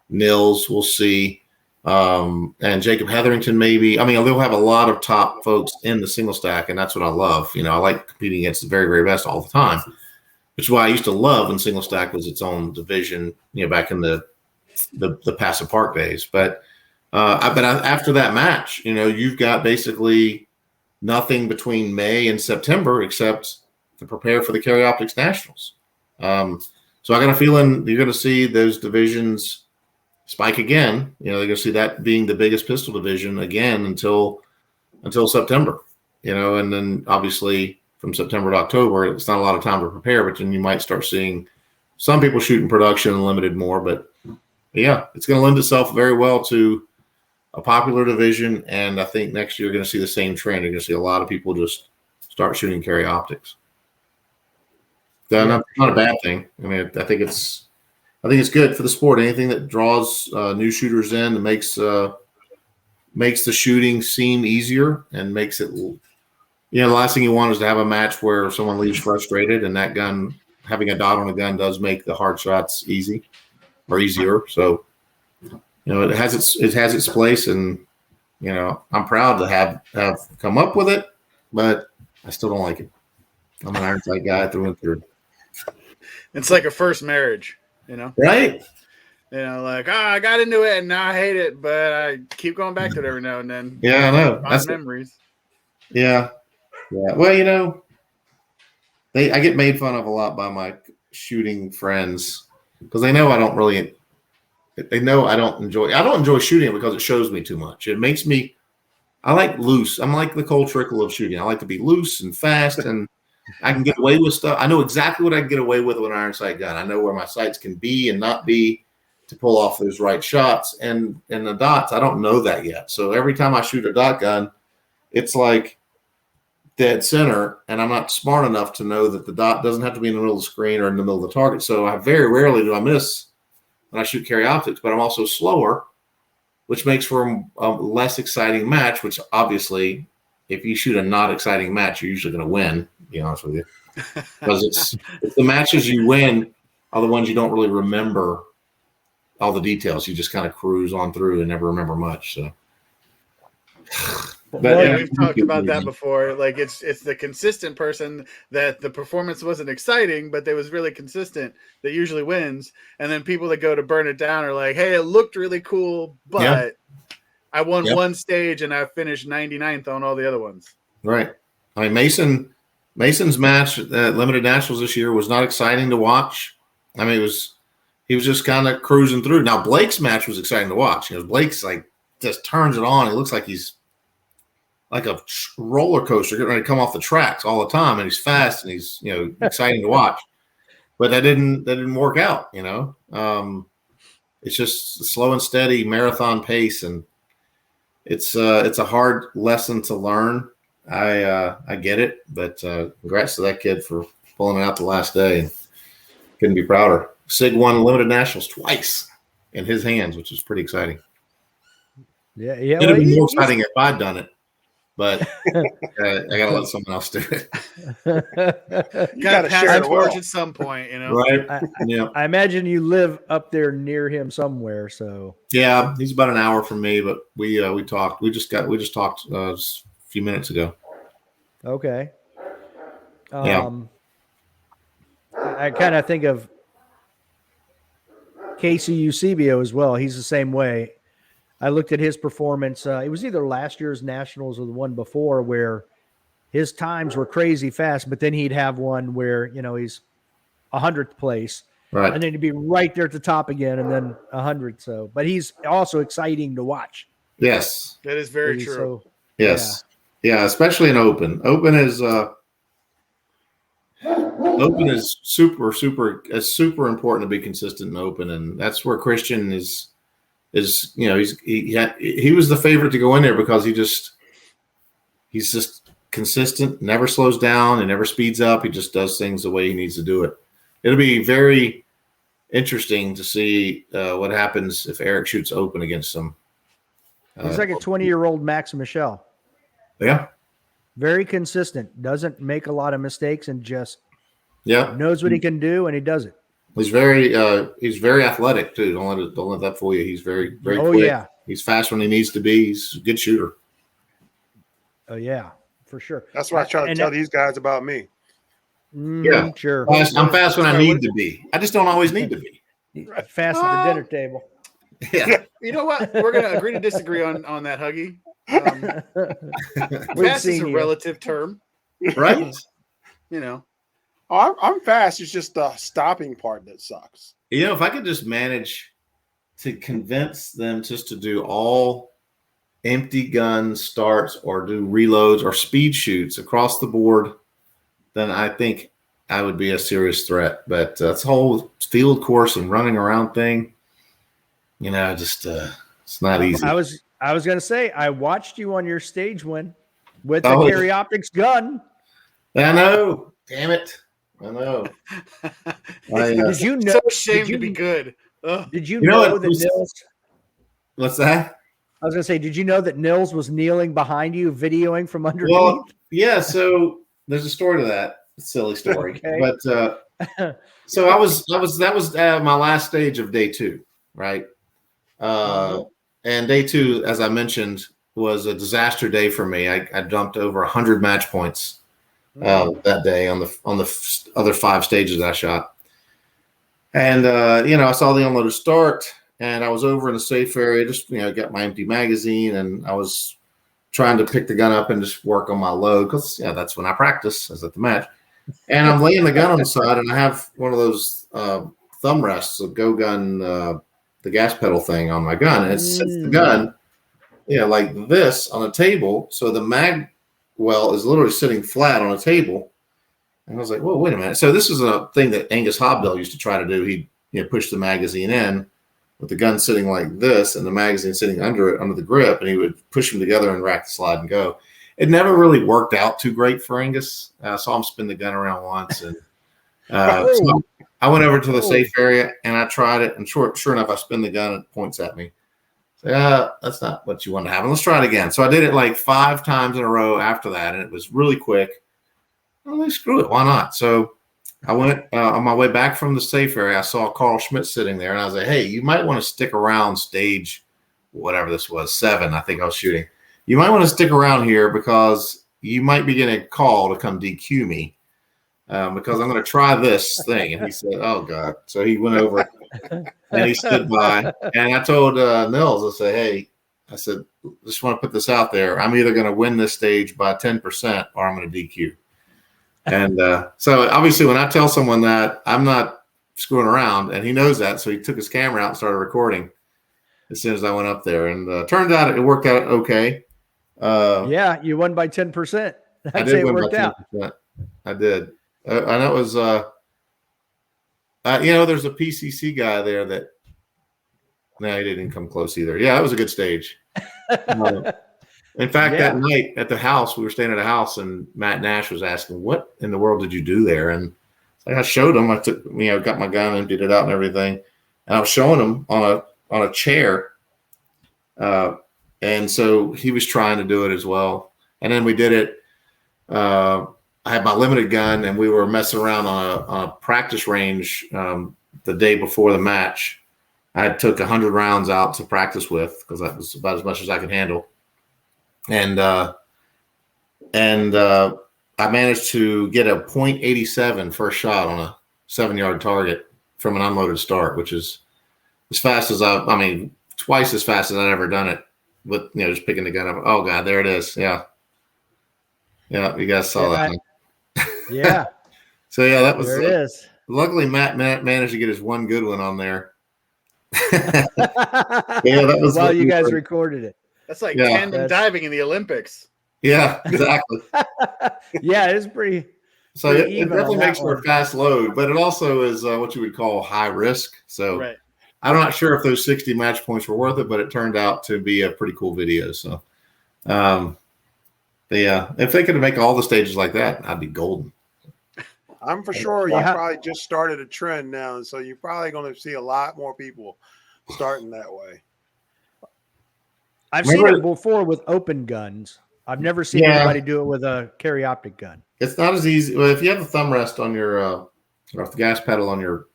Nils we'll see, and Jacob Hetherington maybe. I mean, they'll have a lot of top folks in the single stack, and that's what I love. I like competing against the very, very best all the time, which is why I used to love when single stack was its own division, back in the Passive Park days. But after that match, you've got basically nothing between May and September except to prepare for the Carry Optics Nationals. So I got a feeling you're going to see those divisions spike again. They're going to see that being the biggest pistol division again until September. And then obviously from September to October, it's not a lot of time to prepare, but then you might start seeing some people shooting production and limited more. But yeah, it's going to lend itself very well to a popular division, and I think next year you're going to see the same trend. You're going to see a lot of people just start shooting Carry Optics. Not a bad thing. I mean, I think it's I think it's good for the sport. Anything that draws new shooters in, that makes the shooting seem easier and makes it. The last thing you want is to have a match where someone leaves frustrated, and that gun, having a dot on a gun, does make the hard shots easy or easier. So, it has its place, and I'm proud to have come up with it, but I still don't like it. I'm an iron sight guy through and through. It's like a first marriage, right? Like, I got into it and now I hate it, but I keep going back to it every now and then. Yeah, I know. That's memories. Yeah. Well, I get made fun of a lot by my shooting friends because they know I don't enjoy shooting it because it shows me too much. It makes me, I like loose. I'm like the Cole Trickle of shooting. I like to be loose and fast, and I can get away with stuff. I know exactly what I can get away with an iron sight gun. I know where my sights can be and not be to pull off those right shots. And the dots, I don't know that yet. So every time I shoot a dot gun, it's like dead center, and I'm not smart enough to know that the dot doesn't have to be in the middle of the screen or in the middle of the target. So I very rarely do I miss when I shoot carry optics, but I'm also slower, which makes for a less exciting match, which obviously if you shoot a not exciting match, you're usually going to win, to be honest with you. Because it's the matches you win are the ones you don't really remember all the details. You just kind of cruise on through and never remember much. So, but we've talked about that before. Like it's the consistent person that the performance wasn't exciting, but they was really consistent that usually wins. And then people that go to burn it down are like, hey, it looked really cool, but I won one stage and I finished 99th on all the other ones. Right. I mean, Mason's match at Limited Nationals this year was not exciting to watch. I mean, he was just kind of cruising through. Now Blake's match was exciting to watch. Blake's like just turns it on. It looks like he's like a roller coaster getting ready to come off the tracks all the time, and he's fast and he's exciting to watch. But that didn't work out. It's just slow and steady marathon pace, and it's a hard lesson to learn. I get it, but congrats to that kid for pulling it out the last day, and couldn't be prouder. Sig won Limited Nationals twice in his hands, which is pretty exciting. Yeah. It'd have been more exciting if I'd done it, but I gotta let someone else do it. You gotta share the torch at some point, Right? I imagine you live up there near him somewhere. So yeah, he's about an hour from me, but we talked. We just talked a few minutes ago. Okay. I kind of think of Casey Eusebio as well. He's the same way. I looked at his performance. It was either last year's Nationals or the one before where his times were crazy fast, but then he'd have one where, he's 100th place. Right. And then he'd be right there at the top again and then 100. So, but he's also exciting to watch. Yes. That is very true. So, yes. Yeah, especially in Open. Open is super important to be consistent in Open, and that's where Christian is he was the favorite to go in there because he's just consistent, never slows down, and never speeds up. He just does things the way he needs to do it. It'll be very interesting to see what happens if Eric shoots Open against him. He's like a 20-year-old Max Michel. Yeah. Very consistent, doesn't make a lot of mistakes, and just knows what he can do, and he does it. He's very athletic too. Don't let that fool you. He's very quick. Yeah. He's fast when he needs to be. He's a good shooter. Oh yeah, for sure. That's what I try to tell these guys about me. Yeah, sure. I'm fast when I need to be. I just don't always need to be. Fast at the dinner table. Yeah. You know what? We're gonna agree to disagree on that, Huggy. Fast is a relative term, right? I'm fast. It's just the stopping part that sucks. If I could just manage to convince them just to do all empty gun starts or do reloads or speed shoots across the board, then I think I would be a serious threat. But this whole field course and running around thing, it's not easy. I was going to say, I watched you on your stage win with the carry optics gun. I know. Damn it. I know. Did you know? So ashamed to be good. Ugh. Did you know that Nils? What's that? I was going to say, did you know that Nils was kneeling behind you, videoing from underneath? Well, yeah. So there's a story to that. Silly story. Okay. But so that was my last stage of day 2, right? And day 2, as I mentioned, was a disaster day for me. I dumped over 100 match points that day on the other 5 stages I shot. And I saw the unloaded start, and I was over in the safe area, just got my empty magazine, and I was trying to pick the gun up and just work on my load because that's when I practice, is at the match. And I'm laying the gun on the side, and I have one of those thumb rests, a go gun, the gas pedal thing on my gun, and it sits the gun, like this on a table, so the mag well is literally sitting flat on a table. And I was like, whoa, wait a minute. So this is a thing that Angus Hobdell used to try to do. He'd push the magazine in with the gun sitting like this and the magazine sitting under it, under the grip, and he would push them together and rack the slide and go. It never really worked out too great for Angus. I saw him spin the gun around once, and so I went over to the safe area and I tried it. And sure enough, I spin the gun and it points at me. So, that's not what you want to happen. Let's try it again. So I did it like 5 times in a row after that, and it was really quick. Well, screw it. Why not? So I went on my way back from the safe area. I saw Carl Schmidt sitting there, and I was like, hey, you might want to stick around stage, whatever this was, 7, I think I was shooting. You might want to stick around here because you might be getting a call to come DQ me because I'm going to try this thing. And he said, oh, God. So he went over and he stood by. And I told Nils, I said, hey, just want to put this out there. I'm either going to win this stage by 10% or I'm going to DQ. And so obviously when I tell someone that, I'm not screwing around, and he knows that. So he took his camera out and started recording as soon as I went up there. And turned out it worked out okay. Yeah, you won by 10%. I'd say it worked out. I did. And that was, there's a PCC guy there that, no, he didn't come close either. Yeah, that was a good stage. In fact, that night at the house, we were staying at a house, and Matt Nash was asking, what in the world did you do there? And I showed him. I took, got my gun, emptied it out and everything. And I was showing him on a chair. And so he was trying to do it as well. And then we did it. I had my limited gun, and we were messing around on a practice range the day before the match. I took 100 rounds out to practice with because that was about as much as I could handle. And I managed to get a .87 first shot on a 7-yard target from an unloaded start, which is as fast as twice as fast as I'd ever done it with, just picking the gun up. Oh God, there it is. Yeah. Yeah. You guys saw that one. Yeah. So yeah, that was, there it is. Luckily Matt managed to get his one good one on there. Yeah, that was while you guys recorded it. That's like tandem diving in the Olympics. Yeah, exactly. Yeah, it's pretty. So it definitely makes for a fast load, but it also is what you would call high risk. So I'm not sure if those 60 match points were worth it, but it turned out to be a pretty cool video. So, but yeah, if they could make all the stages like that, I'd be golden. I'm for sure you probably just started a trend now, and so you're probably going to see a lot more people starting that way. I've seen it before with open guns. I've never seen anybody do it with a carry optic gun. It's not as easy. Well, if you have a thumb rest on your or the gas pedal on your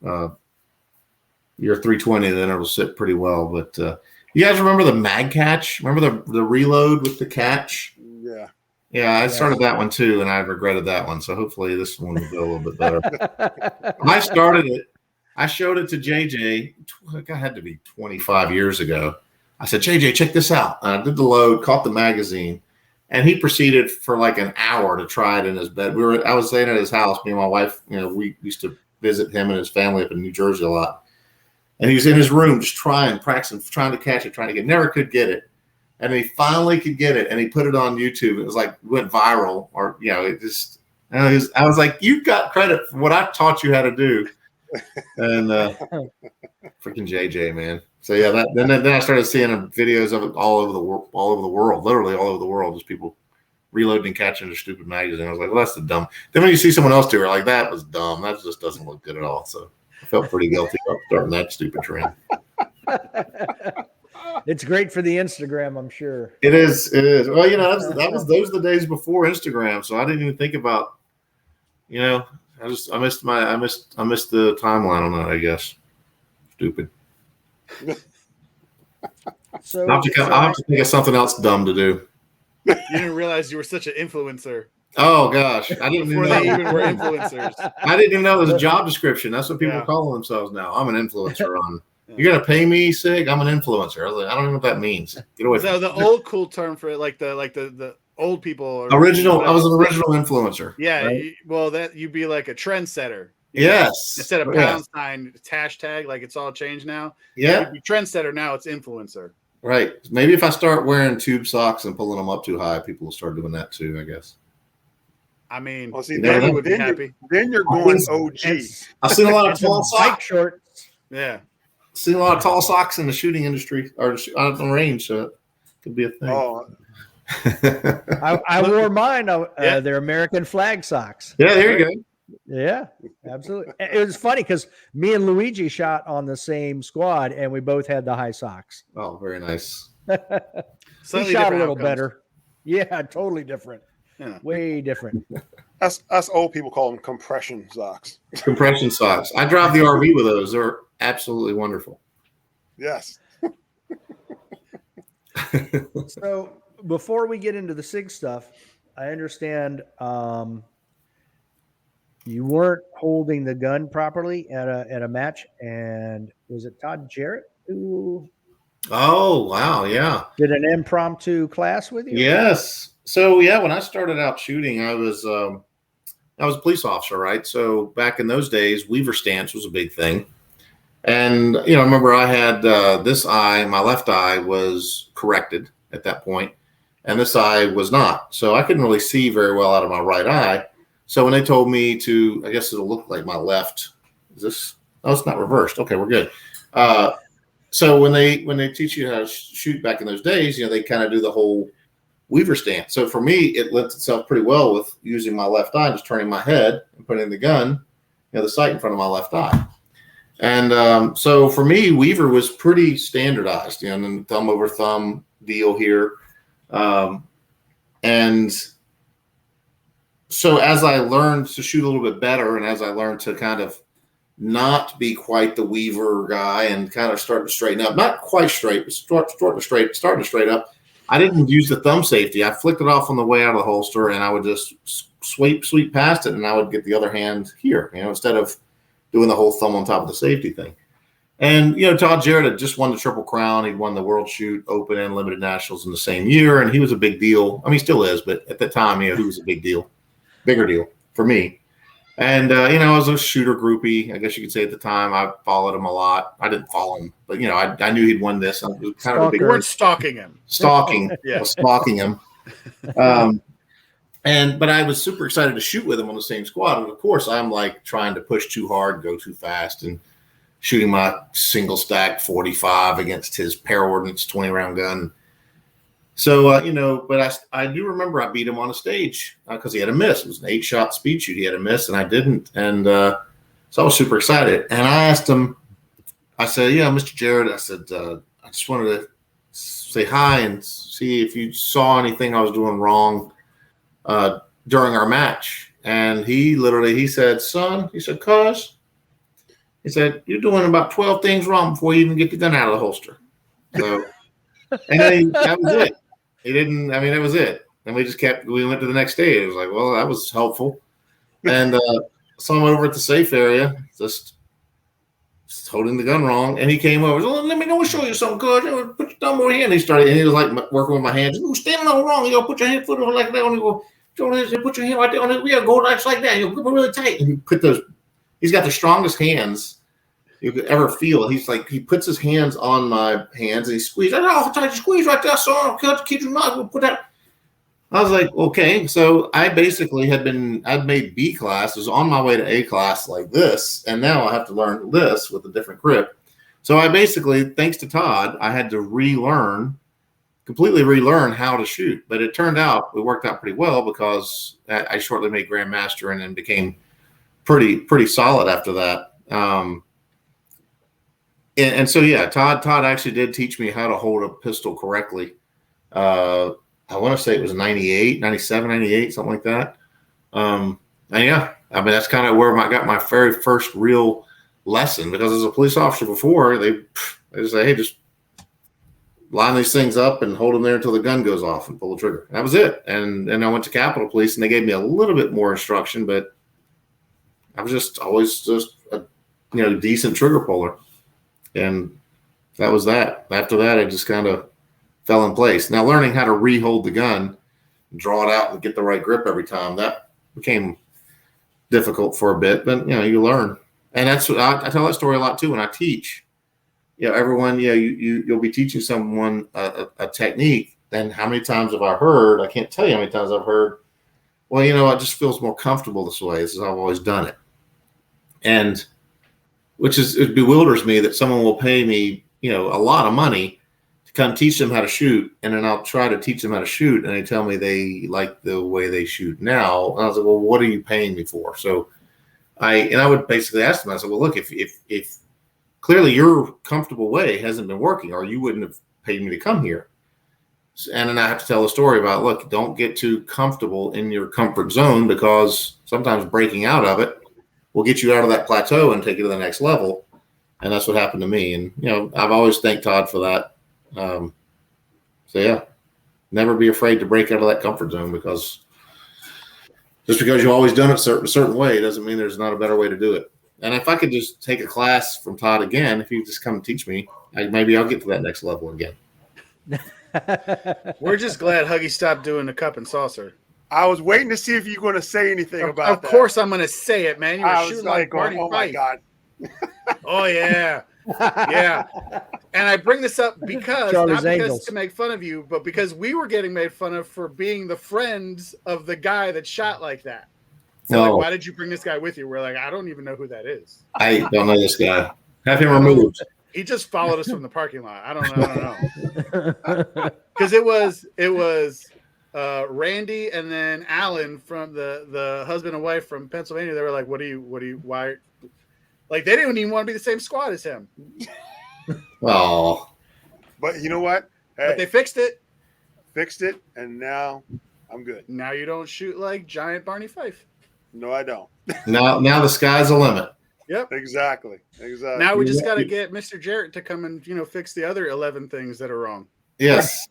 320, then it'll sit pretty well. But you guys remember the mag catch? Remember the reload with the catch? Yeah. Yeah, I started that one too, and I regretted that one. So hopefully this one will go a little bit better. I started it. I showed it to JJ. It had to be 25 years ago. I said, JJ, check this out. And I did the load, caught the magazine, and he proceeded for like an hour to try it in his bed. I was staying at his house. Me and my wife, we used to visit him and his family up in New Jersey a lot. And he was in his room just practicing, trying to catch it, never could get it. And he finally could get it, and he put it on YouTube. It was like went viral, or it just. I was like, you got credit for what I taught you how to do, and freaking JJ, man. So yeah, then I started seeing videos of it all over the world, literally all over the world, just people reloading and catching their stupid magazine. I was like, well, that's the dumb. Then when you see someone else do it, like, that was dumb. That just doesn't look good at all. So I felt pretty guilty about starting that stupid trend. It's great for the Instagram, I'm sure. It is. Well, those are the days before Instagram, so I didn't even think about, I missed the timeline on that, I guess. Stupid. So I'll have to think of something else dumb to do. You didn't realize you were such an influencer. Oh gosh, I didn't Before even know. they even were influencers. I didn't even know it was a job description. That's what people call themselves now. I'm an influencer on. You're gonna pay me, Sig? I'm an influencer. I was like, I don't know what that means. Get away from So the old cool term for it, like the old people. Original. I was an original influencer. Yeah. Right? You'd be like a trendsetter. Yes. Instead of pound sign, it's hashtag. Like it's all changed now. Yeah. You'd be trendsetter now. It's influencer. Right. Maybe if I start wearing tube socks and pulling them up too high, people will start doing that too, I guess. I mean, well, see, then would be happy. Then you're going OG. I've seen a lot of tall socks. Shorts. Yeah. Seen a lot of tall socks in the shooting industry or on the range, so it could be a thing. Oh, I wore mine. They're American flag socks. Yeah, there you go. Yeah, absolutely. It was funny because me and Luigi shot on the same squad, and we both had the high socks. Oh, very nice. We shot a little outcomes. better. Yeah, totally different. Yeah. Way different. us old people call them compression socks. Compression socks. I drive the RV with those. They're absolutely wonderful. Yes. So before we get into the SIG stuff, I understand you weren't holding the gun properly at a match, and was it Todd Jarrett who? Oh wow, yeah. Did an impromptu class with you? Yes. So yeah, when I started out shooting, I was a police officer, right? So back in those days, weaver stance was a big thing. And, I remember I had this eye, my left eye was corrected at that point, and this eye was not. So I couldn't really see very well out of my right eye. So when they told me to, I guess it'll look like my left. Is this? Oh, it's not reversed. Okay, we're good. So when they teach you how to shoot back in those days, they kind of do the whole weaver stance. So for me, it lends itself pretty well with using my left eye, just turning my head and putting the gun, the sight in front of my left eye. And so for me, weaver was pretty standardized, and then thumb over thumb deal here. And so as I learned to shoot a little bit better, and as I learned to kind of not be quite the weaver guy and kind of start to straighten up, not quite straight, but starting to straight up, I didn't use the thumb safety. I flicked it off on the way out of the holster, and I would just sweep past it, and I would get the other hand here, instead of doing the whole thumb on top of the safety thing. And, Todd Jarrett had just won the Triple Crown. He'd won the World Shoot Open and Limited Nationals in the same year, and he was a big deal. I mean, he still is, but at the time, he was a bigger deal for me. And, I was a shooter groupie, I guess you could say at the time. I followed him a lot. I didn't follow him, but, I knew he'd won this. It was kind of a big. You weren't stalking him. Stalking. Yeah. I was stalking him. But I was super excited to shoot with him on the same squad. And of course, I'm like trying to push too hard, go too fast, and shooting my single stack 45 against his Pair Ordnance 20 round gun. So, but I do remember I beat him on a stage because he had a miss. It was an 8-shot speed shoot. He had a miss and I didn't. And so I was super excited. And I asked him, I said, Mr. Jarrett, I said, I just wanted to say hi and see if you saw anything I was doing wrong during our match. And he said, son, cuz, he said, you're doing about 12 things wrong before you even get the gun out of the holster. So, and then that was it. That was it. And we went to the next day. It was like, well, that was helpful. And saw him over at the safe area, just holding the gun wrong. And he came over, let me show you something, cuz. Put your thumb over here. And he was like working with my hands. You're standing all wrong. You put your hand foot over like that. And you go, put your hand right there on it. We gotta go like that. You grip it really tight. And he's got the strongest hands you could ever feel. He's like, he puts his hands on my hands and he squeezes. Oh, tight squeeze right there. So kid you not. We'll put that. I was like, okay. So I basically I'd made B class, was on my way to A class like this, and now I have to learn this with a different grip. So I basically, thanks to Todd, I had to relearn completely relearn how to shoot. But it turned out it worked out pretty well because I shortly made Grandmaster and then became pretty solid after that. And so, yeah, Todd actually did teach me how to hold a pistol correctly. I want to say it was 97, 98, something like that. And yeah, I mean, that's kind of where I got my very first real lesson, because as a police officer before, they just say, hey, just line these things up and hold them there until the gun goes off and pull the trigger. That was it. And I went to Capitol Police and they gave me a little bit more instruction, but I was always a decent trigger puller. And that was that. After that, I just kind of fell in place. Now, learning how to re-hold the gun, draw it out and get the right grip every time, that became difficult for a bit, but you learn. And that's what I tell that story a lot too when I teach. Everyone, you'll be teaching someone a technique. Then how many times have I heard? I can't tell you how many times I've heard, well, it just feels more comfortable this way. This is how I've always done it. And it bewilders me that someone will pay me, a lot of money to come teach them how to shoot. And then I'll try to teach them how to shoot. And they tell me they like the way they shoot now. And I was like, well, what are you paying me for? So I would basically ask them, I said, well, look, if clearly your comfortable way hasn't been working, or you wouldn't have paid me to come here. And then I have to tell a story about, look, don't get too comfortable in your comfort zone, because sometimes breaking out of it will get you out of that plateau and take you to the next level. And that's what happened to me. And, I've always thanked Todd for that. So yeah, never be afraid to break out of that comfort zone, because just because you've always done it a certain way doesn't mean there's not a better way to do it. And if I could just take a class from Todd again, if he just come and teach me, maybe I'll get to that next level again. We're just glad Huggy stopped doing the cup and saucer. I was waiting to see if you're going to say anything about that. Of course I'm going to say it, man. You were shooting like Barney oh, Fife. my God. Oh, yeah. Yeah. And I bring this up because, not because Angels. to make fun of you, but because we were getting made fun of for being the friends of the guy that shot like that. So, like, why did you bring this guy with you? We're like, I don't even know who that is. I don't know this guy. Have him removed. He just followed us from the parking lot. I don't know. Because it was Randy and then Alan from the husband and wife from Pennsylvania. They were like, why? Like, they didn't even want to be the same squad as him. Oh. But you know what? Hey, but they fixed it. And now I'm good. Now you don't shoot like giant Barney Fife. No, I don't. Now the sky's the limit. Yep. Exactly. Now we just got to get Mr. Jarrett to come and, fix the other 11 things that are wrong. Yes.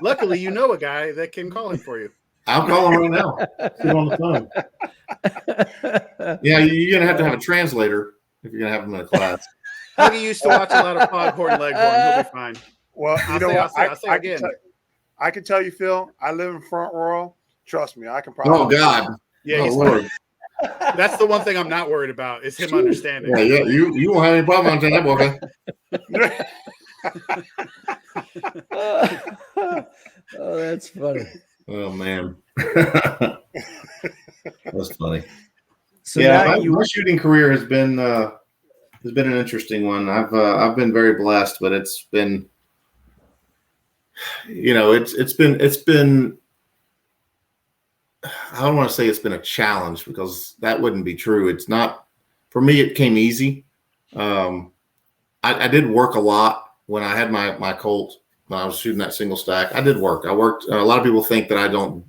Luckily, you know a guy that can call him for you. I'll call him right now. Put him on the phone. Yeah, you're going to have a translator if you're going to have him in a class. Huggy used to watch a lot of Foghorn Leghorn. He'll be fine. Well, I'll say again. I can tell you, Phil, I live in Front Royal. Trust me, I can probably. Oh, God. Yeah, he's Lord. That's the one thing I'm not worried about is him understanding. Yeah, you won't have any problem understanding that, okay? Oh, that's funny. Oh, man. That's funny. So yeah, my shooting career has been an interesting one. I've been very blessed, but it's been, it's been. I don't want to say it's been a challenge, because that wouldn't be true. It's not, for me, it came easy. I did work a lot when I had my Colt, when I was shooting that single stack. I did work. I worked. A lot of people think that I don't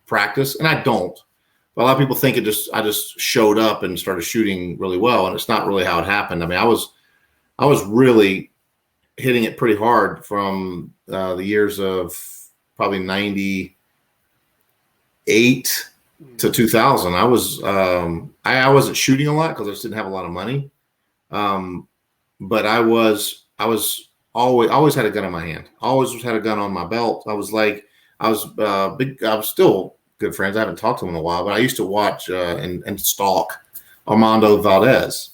practice, and I don't. But a lot of people think I just showed up and started shooting really well, and it's not really how it happened. I mean, I was really hitting it pretty hard from the years of probably 98 to 2000. I wasn't shooting a lot because I just didn't have a lot of money. But I always had a gun in my hand. Always had a gun on my belt. I was still good friends. I haven't talked to him in a while, but I used to watch and stalk Armando Valdez.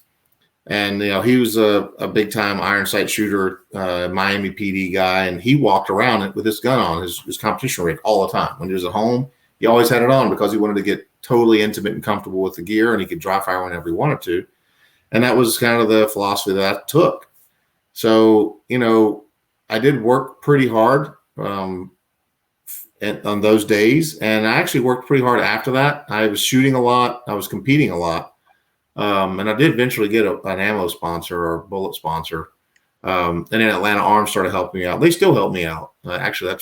And, he was a big time iron sight shooter, Miami PD guy. And he walked around with his gun on his competition rig all the time. When he was at home, he always had it on because he wanted to get totally intimate and comfortable with the gear, and he could dry fire whenever he wanted to. And that was kind of the philosophy that I took. So, did work pretty hard on those days, and I actually worked pretty hard after that. I was shooting a lot. I was competing a lot, and I did eventually get an ammo sponsor or bullet sponsor. And then Atlanta Arms started helping me out. They still help me out. Actually,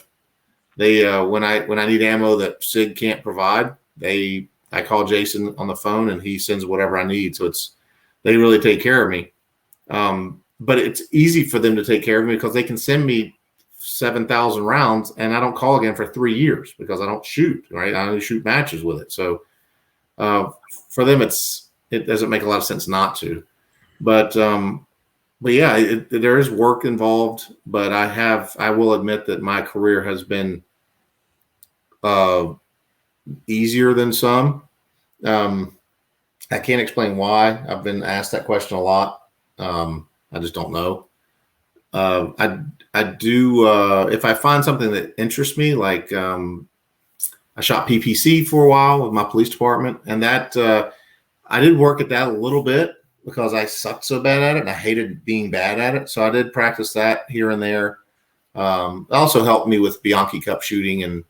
when I need ammo that SIG can't provide, I call Jason on the phone and he sends whatever I need. So they really take care of me. But it's easy for them to take care of me because they can send me 7,000 rounds and I don't call again for 3 years because I don't shoot, right? I only shoot matches with it. So for them, it doesn't make a lot of sense not to. But yeah, there is work involved, but I will admit that my career has been easier than some. I can't explain why. I've been asked that question a lot. I just don't know. I do if I find something that interests me, like I shot PPC for a while with my police department, and that I did work at that a little bit because I sucked so bad at it and I hated being bad at it. So I did practice that here and there. It also helped me with Bianchi Cup shooting and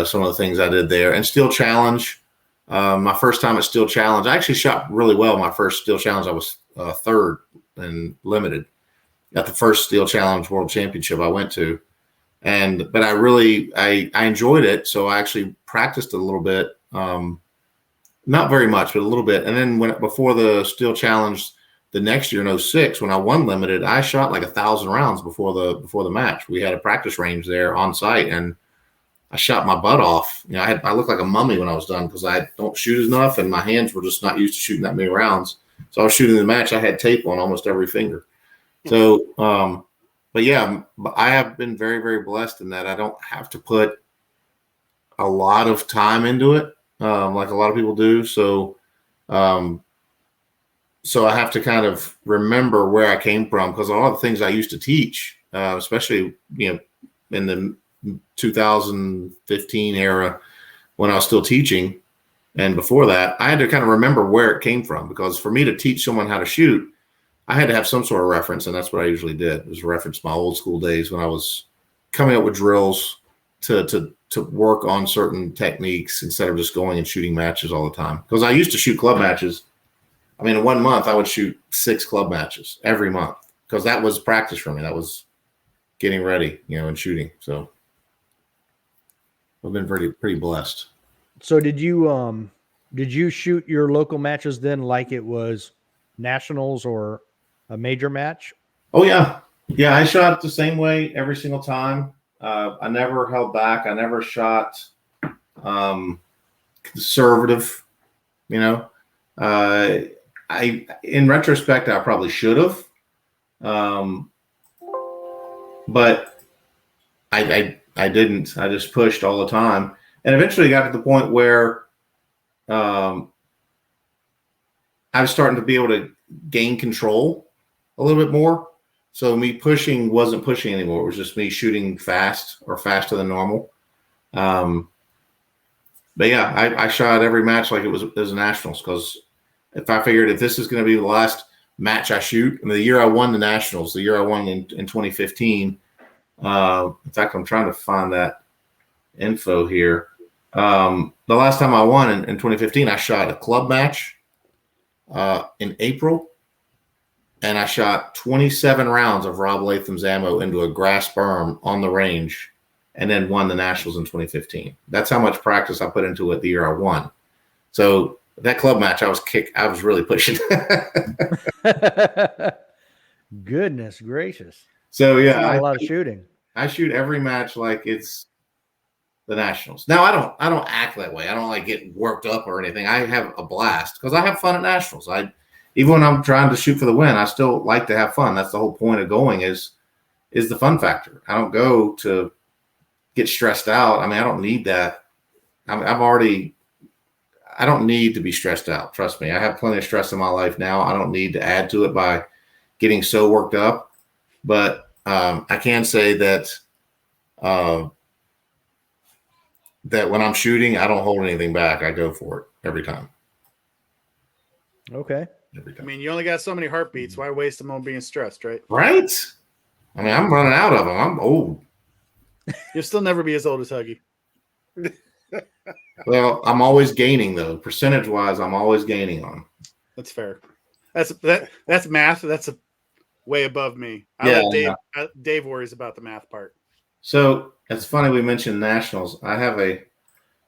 some of the things I did there. And Steel Challenge, my first time at Steel Challenge, I actually shot really well. My first Steel Challenge, I was third and limited at the first Steel Challenge World Championship I went to. But I enjoyed it. So I actually practiced a little bit, not very much, but a little bit. And then before the Steel Challenge, the next year in 2006, when I won limited, I shot like 1,000 rounds before the match. We had a practice range there on site, and I shot my butt off. I looked like a mummy when I was done because I don't shoot enough, and my hands were just not used to shooting that many rounds. So I was shooting the match. I had tape on almost every finger. So, but yeah, I have been very, very blessed in that I don't have to put a lot of time into it, like a lot of people do. So, so I have to kind of remember where I came from because a lot of the things I used to teach, especially in the 2015 era when I was still teaching, and before that, I had to kind of remember where it came from because for me to teach someone how to shoot, I had to have some sort of reference, and that's what I usually did, was reference my old school days when I was coming up with drills to work on certain techniques instead of just going and shooting matches all the time. Because I used to shoot club matches. I mean, in 1 month, I would shoot 6 club matches every month because that was practice for me. That was getting ready, and shooting. So I've been pretty blessed. So did you shoot your local matches then like it was nationals or a major match? Oh yeah. Yeah. I shot the same way every single time. I never held back. I never shot conservative, in retrospect, I probably should have. But I didn't. I just pushed all the time. And eventually got to the point where I was starting to be able to gain control a little bit more. So me pushing wasn't pushing anymore. It was just me shooting fast or faster than normal. But yeah, I shot every match like it was nationals because if I figured if this is going to be the last match I shoot, the year I won the nationals, the year I won in 2015. In fact, I'm trying to find that info here. The last time I won in 2015, I shot a club match in April, and I shot 27 rounds of Rob Latham's ammo into a grass berm on the range, and then won the nationals in 2015. That's how much practice I put into it the year I won. So that club match, I was really pushing. Goodness gracious! So yeah, a lot of shooting. I shoot every match like it's the nationals. Now I don't act that way. I don't like get worked up or anything. I have a blast because I have fun at nationals. Even when I'm trying to shoot for the win, I still like to have fun. That's the whole point of going is the fun factor. I don't go to get stressed out. I mean, I don't need that. I don't need to be stressed out. Trust me. I have plenty of stress in my life now. I don't need to add to it by getting so worked up. But I can say that that when I'm shooting, I don't hold anything back. I go for it every time. Okay. Every time. I mean, you only got so many heartbeats. Why waste them on being stressed, right? Right? I mean, I'm running out of them. I'm old. You'll still never be as old as Huggy. Well, I'm always gaining though. Percentage wise, I'm always gaining on them. That's fair. That's math. That's way above me. Dave worries about the math part. So it's funny we mentioned nationals. This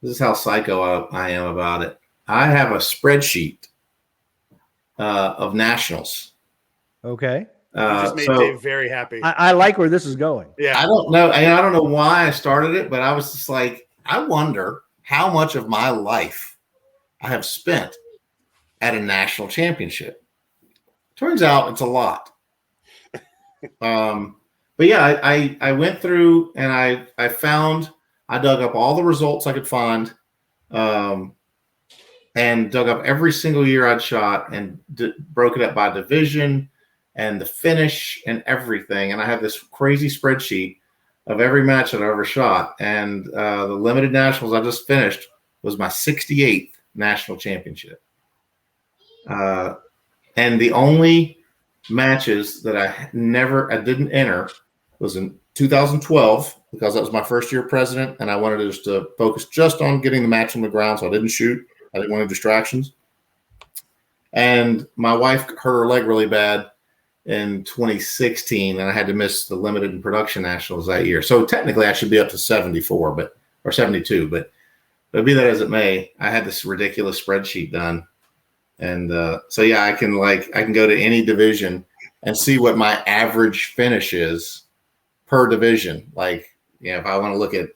is how psycho I am about it. I have a spreadsheet of nationals. Okay. You just made Dave very happy. I like where this is going. Yeah. I don't know why I started it, but I was just like, I wonder how much of my life I have spent at a national championship. Turns out it's a lot. But yeah, I went through and I dug up all the results I could find, and dug up every single year I'd shot and broke it up by division and the finish and everything. And I have this crazy spreadsheet of every match that I ever shot. And the limited nationals I just finished was my 68th national championship. And the only matches that I didn't enter was in 2012, because that was my first year president, and I wanted just to focus just on getting the match on the ground, so I didn't shoot. I didn't want any distractions. And my wife hurt her leg really bad in 2016, and I had to miss the limited and production nationals that year. So technically, I should be up to 74, or 72. But be that as it may, I had this ridiculous spreadsheet done, and so yeah, I can go to any division and see what my average finish is per division. Like, if I want to look at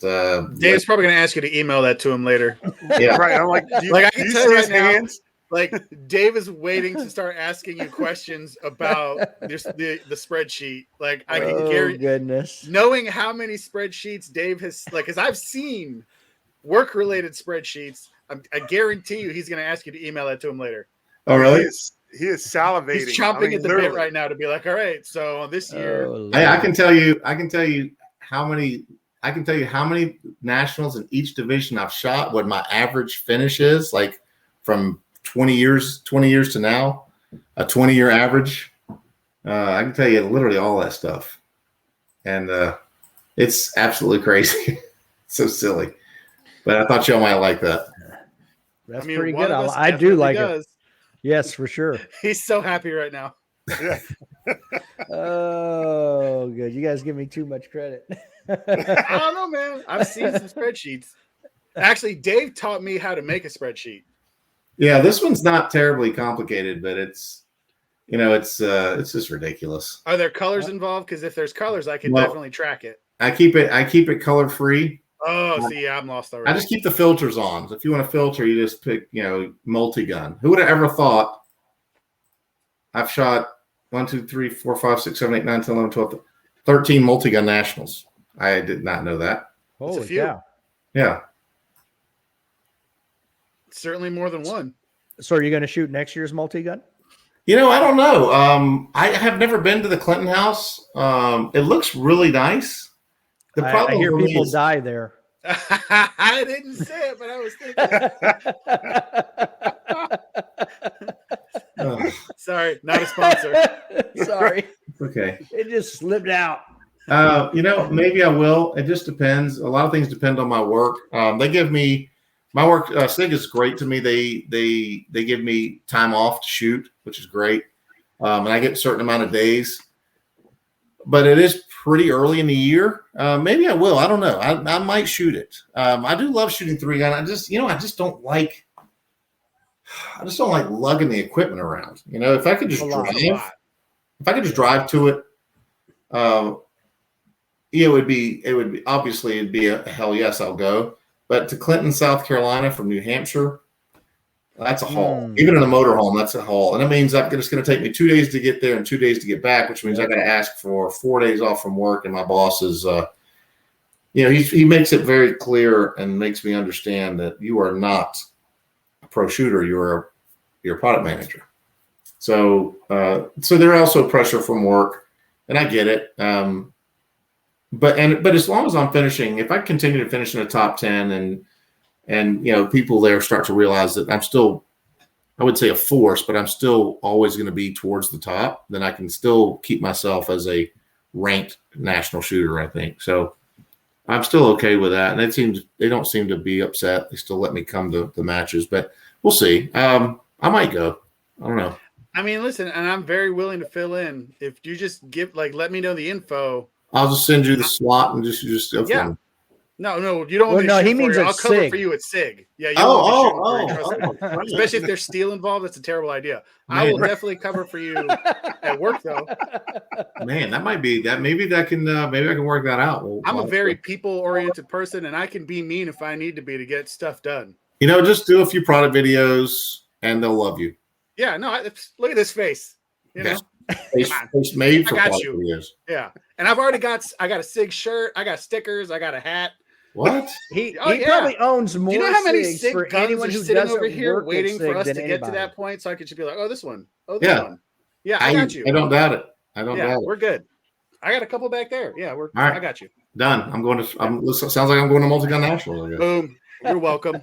Dave's probably going to ask you to email that to him later. Yeah, right. I'm like, I can tell you right now, like, Dave is waiting to start asking you questions about the spreadsheet. Like, I can guarantee, goodness, knowing how many spreadsheets Dave has, because I've seen work-related spreadsheets. I guarantee you, he's going to ask you to email that to him later. Oh, really? He is salivating. He's chomping at the bit right now to be like, all right, so this year, I can tell you how many nationals in each division I've shot, what my average finish is, like from 20 years to now, a 20-year average. I can tell you literally all that stuff. And it's absolutely crazy. So silly. But I thought y'all might like that. That's pretty good. I do like it. Yes, for sure. He's so happy right now. Oh, good. You guys give me too much credit. I don't know, man. I've seen some spreadsheets. Actually, Dave taught me how to make a spreadsheet. Yeah, this one's not terribly complicated, but it's just ridiculous. Are there colors involved? Because if there's colors, I can definitely track it. I keep it color free. Oh, see, I'm lost already. I just keep the filters on. So if you want to filter, you just pick, multi-gun. Who would have ever thought I've shot 1, 2, 3, 4, 5, 6, 7, 8, 9, 10, 11, 12, 13 multi-gun nationals. I did not know that. Holy cow. Yeah. Certainly more than one. So are you going to shoot next year's multi-gun? I don't know. I have never been to the Clinton House. It looks really nice. The problem I hear people die there. I didn't say it, but I was thinking. Sorry, not a sponsor. Sorry. Okay. It just slipped out. Maybe I will. It just depends. A lot of things depend on my work. They give me my work. SIG is great to me. They give me time off to shoot, which is great. And I get a certain amount of days. But it is pretty early in the year. Maybe I will. I don't know. I might shoot it. I do love shooting 3-gun. I just don't like lugging the equipment around. If I could just drive to it, it would be obviously it'd be a hell yes, I'll go. But to Clinton, South Carolina from New Hampshire, that's a haul. Even in a motorhome, that's a haul. And it means it's going to take me 2 days to get there and 2 days to get back, which means I got to ask for 4 days off from work. And my boss is, he makes it very clear and makes me understand that you are not a pro shooter. You're a product manager. So there's also pressure from work, and I get it. But as long as I'm finishing, if I continue to finish in the top 10 and people there start to realize that I'm still, I would say a force, but I'm still always going to be towards the top, then I can still keep myself as a ranked national shooter, I think. So I'm still okay with that. And they don't seem to be upset. They still let me come to the matches, but we'll see. I might go. I don't know. I mean, listen, and I'm very willing to fill in. If you just let me know the info. I'll just send you the slot and just okay. Yeah. No, you don't want me to shoot for you. I'll cover SIG. for you at SIG. Yeah, you don't want me shooting for you. Oh. Especially if there's steel involved, that's a terrible idea. Man. I will definitely cover for you at work, though. Man, that might be that. Maybe I can work that out. I'm a very people-oriented person, and I can be mean if I need to be to get stuff done. Just do a few product videos, and they'll love you. Yeah, no, look at this face. You know, face made for I got product you. videos. Yeah, and I've already got a SIG shirt. I got stickers. I got a hat. What? He probably owns more. Do you know how many SIGs SIG for guns anyone are who sitting doesn't over here work waiting for us to than get to that point? So I could just be like, oh, this one. Oh, this one. Yeah, I got you. I don't doubt it. Doubt it. We're good. I got a couple back there. Yeah, all right. I got you. Done. Sounds like I'm going to Multi-Gun Nationals, I guess. Boom. You're welcome.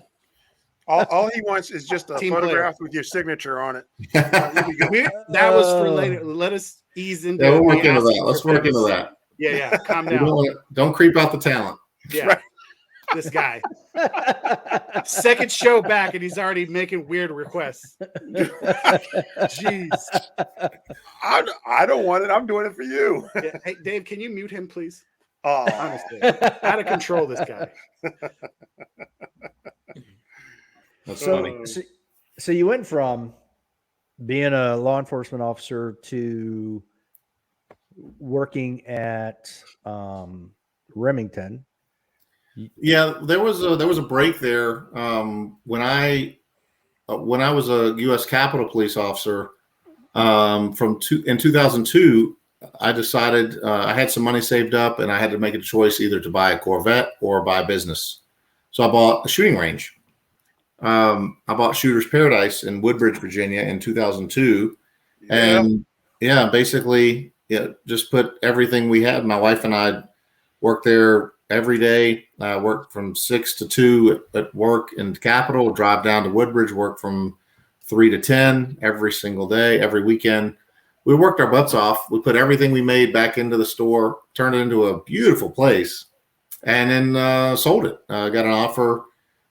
All he wants is just a Team photograph with your signature on it. That was for later. Let us ease into. Yeah, we'll work into that. Let's work into that. Yeah. Calm down. Don't creep out the talent. Yeah. Right. This guy. Second show back, and he's already making weird requests. Jeez. I don't want it. I'm doing it for you. Yeah. Hey, Dave, can you mute him, please? Oh, honestly, out of control, this guy. That's funny. So you went from being a law enforcement officer to working at Remington. Yeah, there was a break there when I was a U.S. Capitol Police officer. In 2002, I decided I had some money saved up, and I had to make a choice either to buy a Corvette or buy a business. So I bought a shooting range. I bought Shooter's Paradise in Woodbridge, Virginia, in 2002, and basically, just put everything we had. My wife and I worked there every day. I worked from 6 to 2 at work in Capitol, drive down to Woodbridge, work from 3 to 10 every single day, every weekend. We worked our butts off. We put everything we made back into the store, turned it into a beautiful place, and then sold it. Got an offer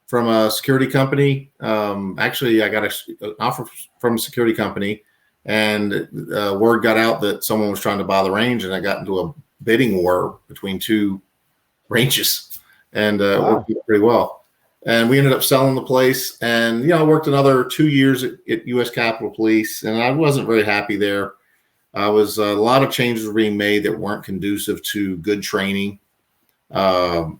from a security company. Actually, I got an offer from a security company, and word got out that someone was trying to buy the range, and I got into a bidding war between two ranges, and it worked pretty well. And we ended up selling the place, and I worked another 2 years at U.S. Capitol Police, and I wasn't very happy there. I was a lot of changes were being made that weren't conducive to good training, and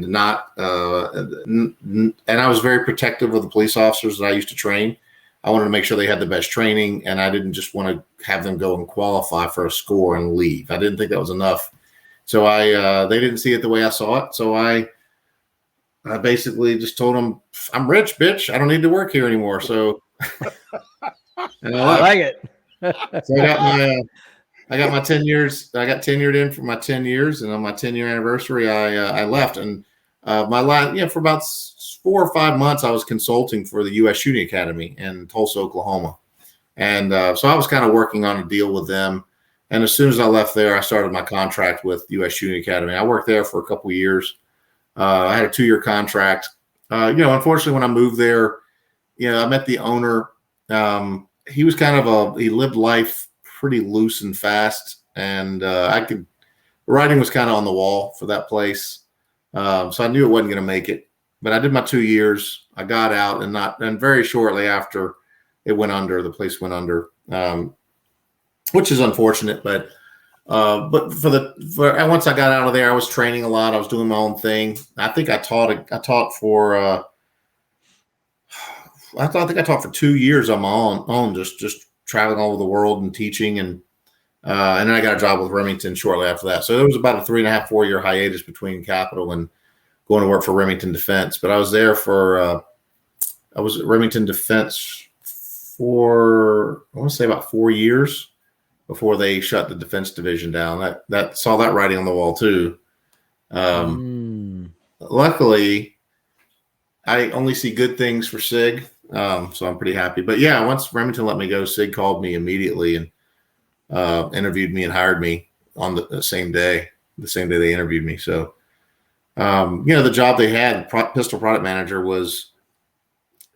not. And I was very protective of the police officers that I used to train. I wanted to make sure they had the best training, and I didn't just want to have them go and qualify for a score and leave. I didn't think that was enough. So they didn't see it the way I saw it. So I basically just told them, I'm rich, bitch. I don't need to work here anymore. So and I like it. So I got my 10 years. I got tenured in for my 10 years, and on my 10-year anniversary, I left. And my last, for about 4 or 5 months, I was consulting for the U.S. Shooting Academy in Tulsa, Oklahoma. And so I was kind of working on a deal with them. And as soon as I left there, I started my contract with U.S. Shooting Academy. I worked there for a couple of years. I had a 2-year contract. Unfortunately, when I moved there, I met the owner. He was he lived life pretty loose and fast. And writing was kind of on the wall for that place. So I knew it wasn't going to make it. But I did my 2 years. I got out, and very shortly after it went under, the place went under, which is unfortunate. But once I got out of there, I was training a lot. I was doing my own thing. I think I taught for 2 years on my own, just traveling all over the world and teaching, and then I got a job with Remington shortly after that. So there was about a 3.5, 4-year hiatus between Capitol and going to work for Remington Defense. But I was there I was at Remington Defense for, I want to say, about 4 years before they shut the defense division down. That saw that writing on the wall too. Luckily, I only see good things for SIG, so I'm pretty happy. But once Remington let me go, SIG called me immediately and interviewed me and hired me on the same day they interviewed me. So, the job they had, pistol product manager, was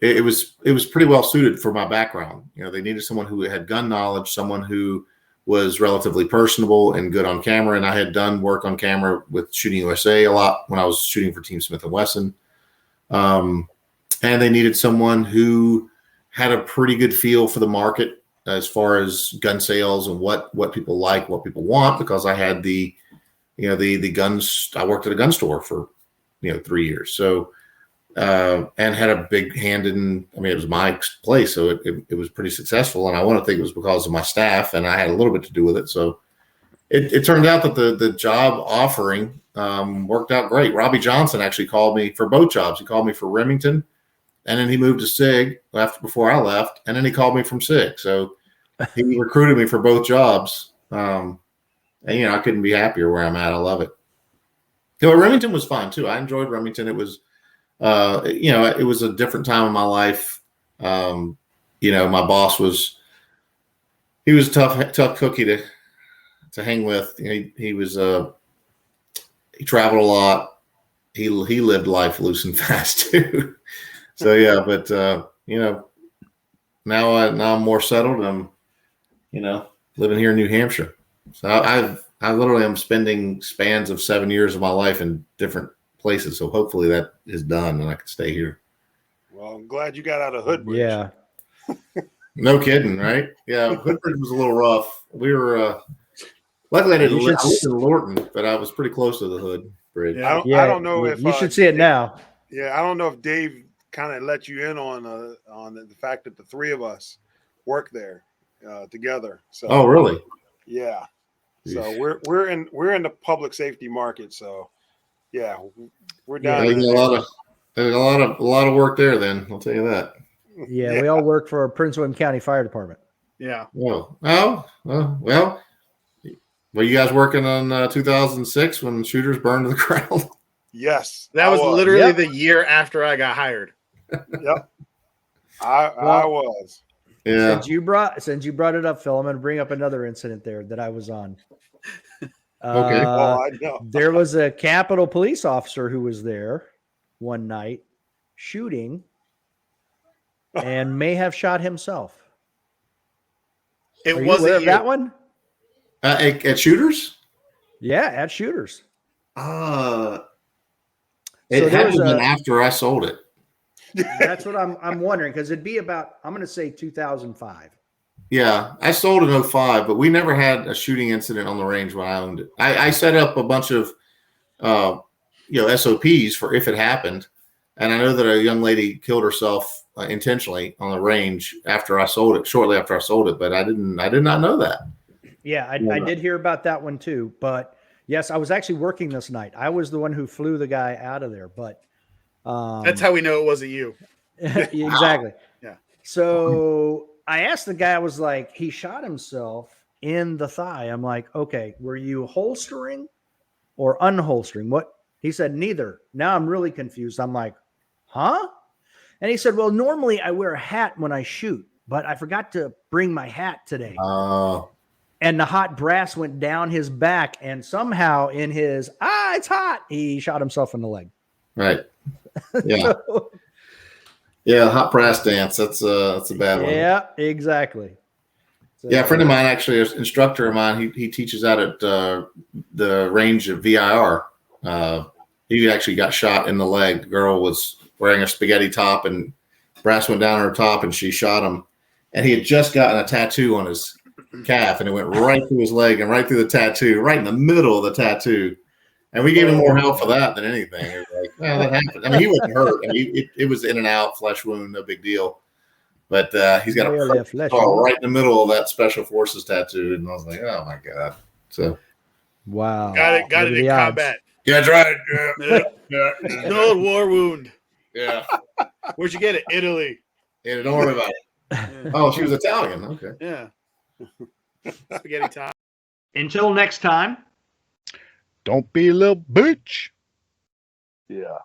pretty well suited for my background. They needed someone who had gun knowledge, someone who was relatively personable and good on camera. And I had done work on camera with Shooting USA a lot when I was shooting for Team Smith & Wesson. And they needed someone who had a pretty good feel for the market as far as gun sales and what people like, what people want, because I had the guns. I worked at a gun store for 3 years. So and had a big hand in, it was my place, so it was pretty successful. And I want to think it was because of my staff, and I had a little bit to do with it. So it turned out that the job offering worked out great. Robbie Johnson actually called me for both jobs. He called me for Remington, and then he moved to SIG before I left, and then he called me from SIG. So he recruited me for both jobs. And I couldn't be happier where I'm at. I love it. Remington was fun too. I enjoyed Remington. It was it was a different time in my life. My boss was a tough cookie to hang with. He was he traveled a lot. He lived life loose and fast too. So yeah, but now I'm more settled. I'm living here in New Hampshire. So I literally am spending spans of 7 years of my life in different places. So hopefully that is done and I can stay here. Well, I'm glad you got out of Hoodbridge. Yeah. No kidding, right? Yeah, Hoodbridge was a little rough. We were luckily I didn't live in Lorton, but I was pretty close to the Hood Bridge. I don't know if you should see it now. Yeah, I don't know if Dave kind of let you in on the fact that the three of us work there together. So oh, really? Yeah. So we're in the public safety market. So yeah, we're down. Yeah, there's a lot of work there. Then I'll tell you that. Yeah, we all work for Prince William County Fire Department. Yeah. Well, were you guys working on 2006 when shooters burned to the ground? Yes, that was literally the year after I got hired. Yep, I was. Yeah. Since you brought it up, Phil, I'm going to bring up another incident there that I was on. Okay. I know. There was a Capitol police officer who was there one night shooting and may have shot himself. It Are wasn't you aware of that one? At shooters? Yeah, at shooters. It had to have been after I sold it. That's what I'm wondering, because it'd be about, I'm going to say 2005. Yeah, I sold in 2005, but we never had a shooting incident on the range when I owned it. I set up a bunch of SOPs for if it happened, and I know that a young lady killed herself intentionally on the range after I sold it, shortly after I sold it, but I did not know that. Yeah, I did hear about that one too, but yes, I was actually working this night. I was the one who flew the guy out of there, but that's how we know it wasn't you. Exactly. Yeah. So I asked the guy, I was like, he shot himself in the thigh. I'm like, okay, were you holstering or unholstering? What? He said, neither. Now I'm really confused. I'm like, huh? And he said, well, normally I wear a hat when I shoot, but I forgot to bring my hat today. And the hot brass went down his back, and somehow in his, it's hot, he shot himself in the leg. Right. Yeah. Yeah, hot brass dance. That's a bad one. Yeah, exactly. So, yeah, a friend of mine, actually, an instructor of mine, he teaches out at the range of VIR. He actually got shot in the leg. The girl was wearing a spaghetti top, and brass went down her top, and she shot him. And he had just gotten a tattoo on his calf, and it went right through his leg and right through the tattoo, right in the middle of the tattoo. And we gave him more help for that than anything. It was like, well, that happened. I mean, he wasn't hurt. I mean, it was in and out, flesh wound, no big deal. But he's got a scar right in the middle of that Special Forces tattoo. And I was like, oh, my God. So, wow. Got it in combat. Yeah, that's right. Yeah. An old war wound. Yeah. Where'd you get it? Italy. Yeah, don't worry about it. Yeah. Oh, she was Italian. Okay. Yeah. Spaghetti top. Until next time. Don't be a little bitch. Yeah.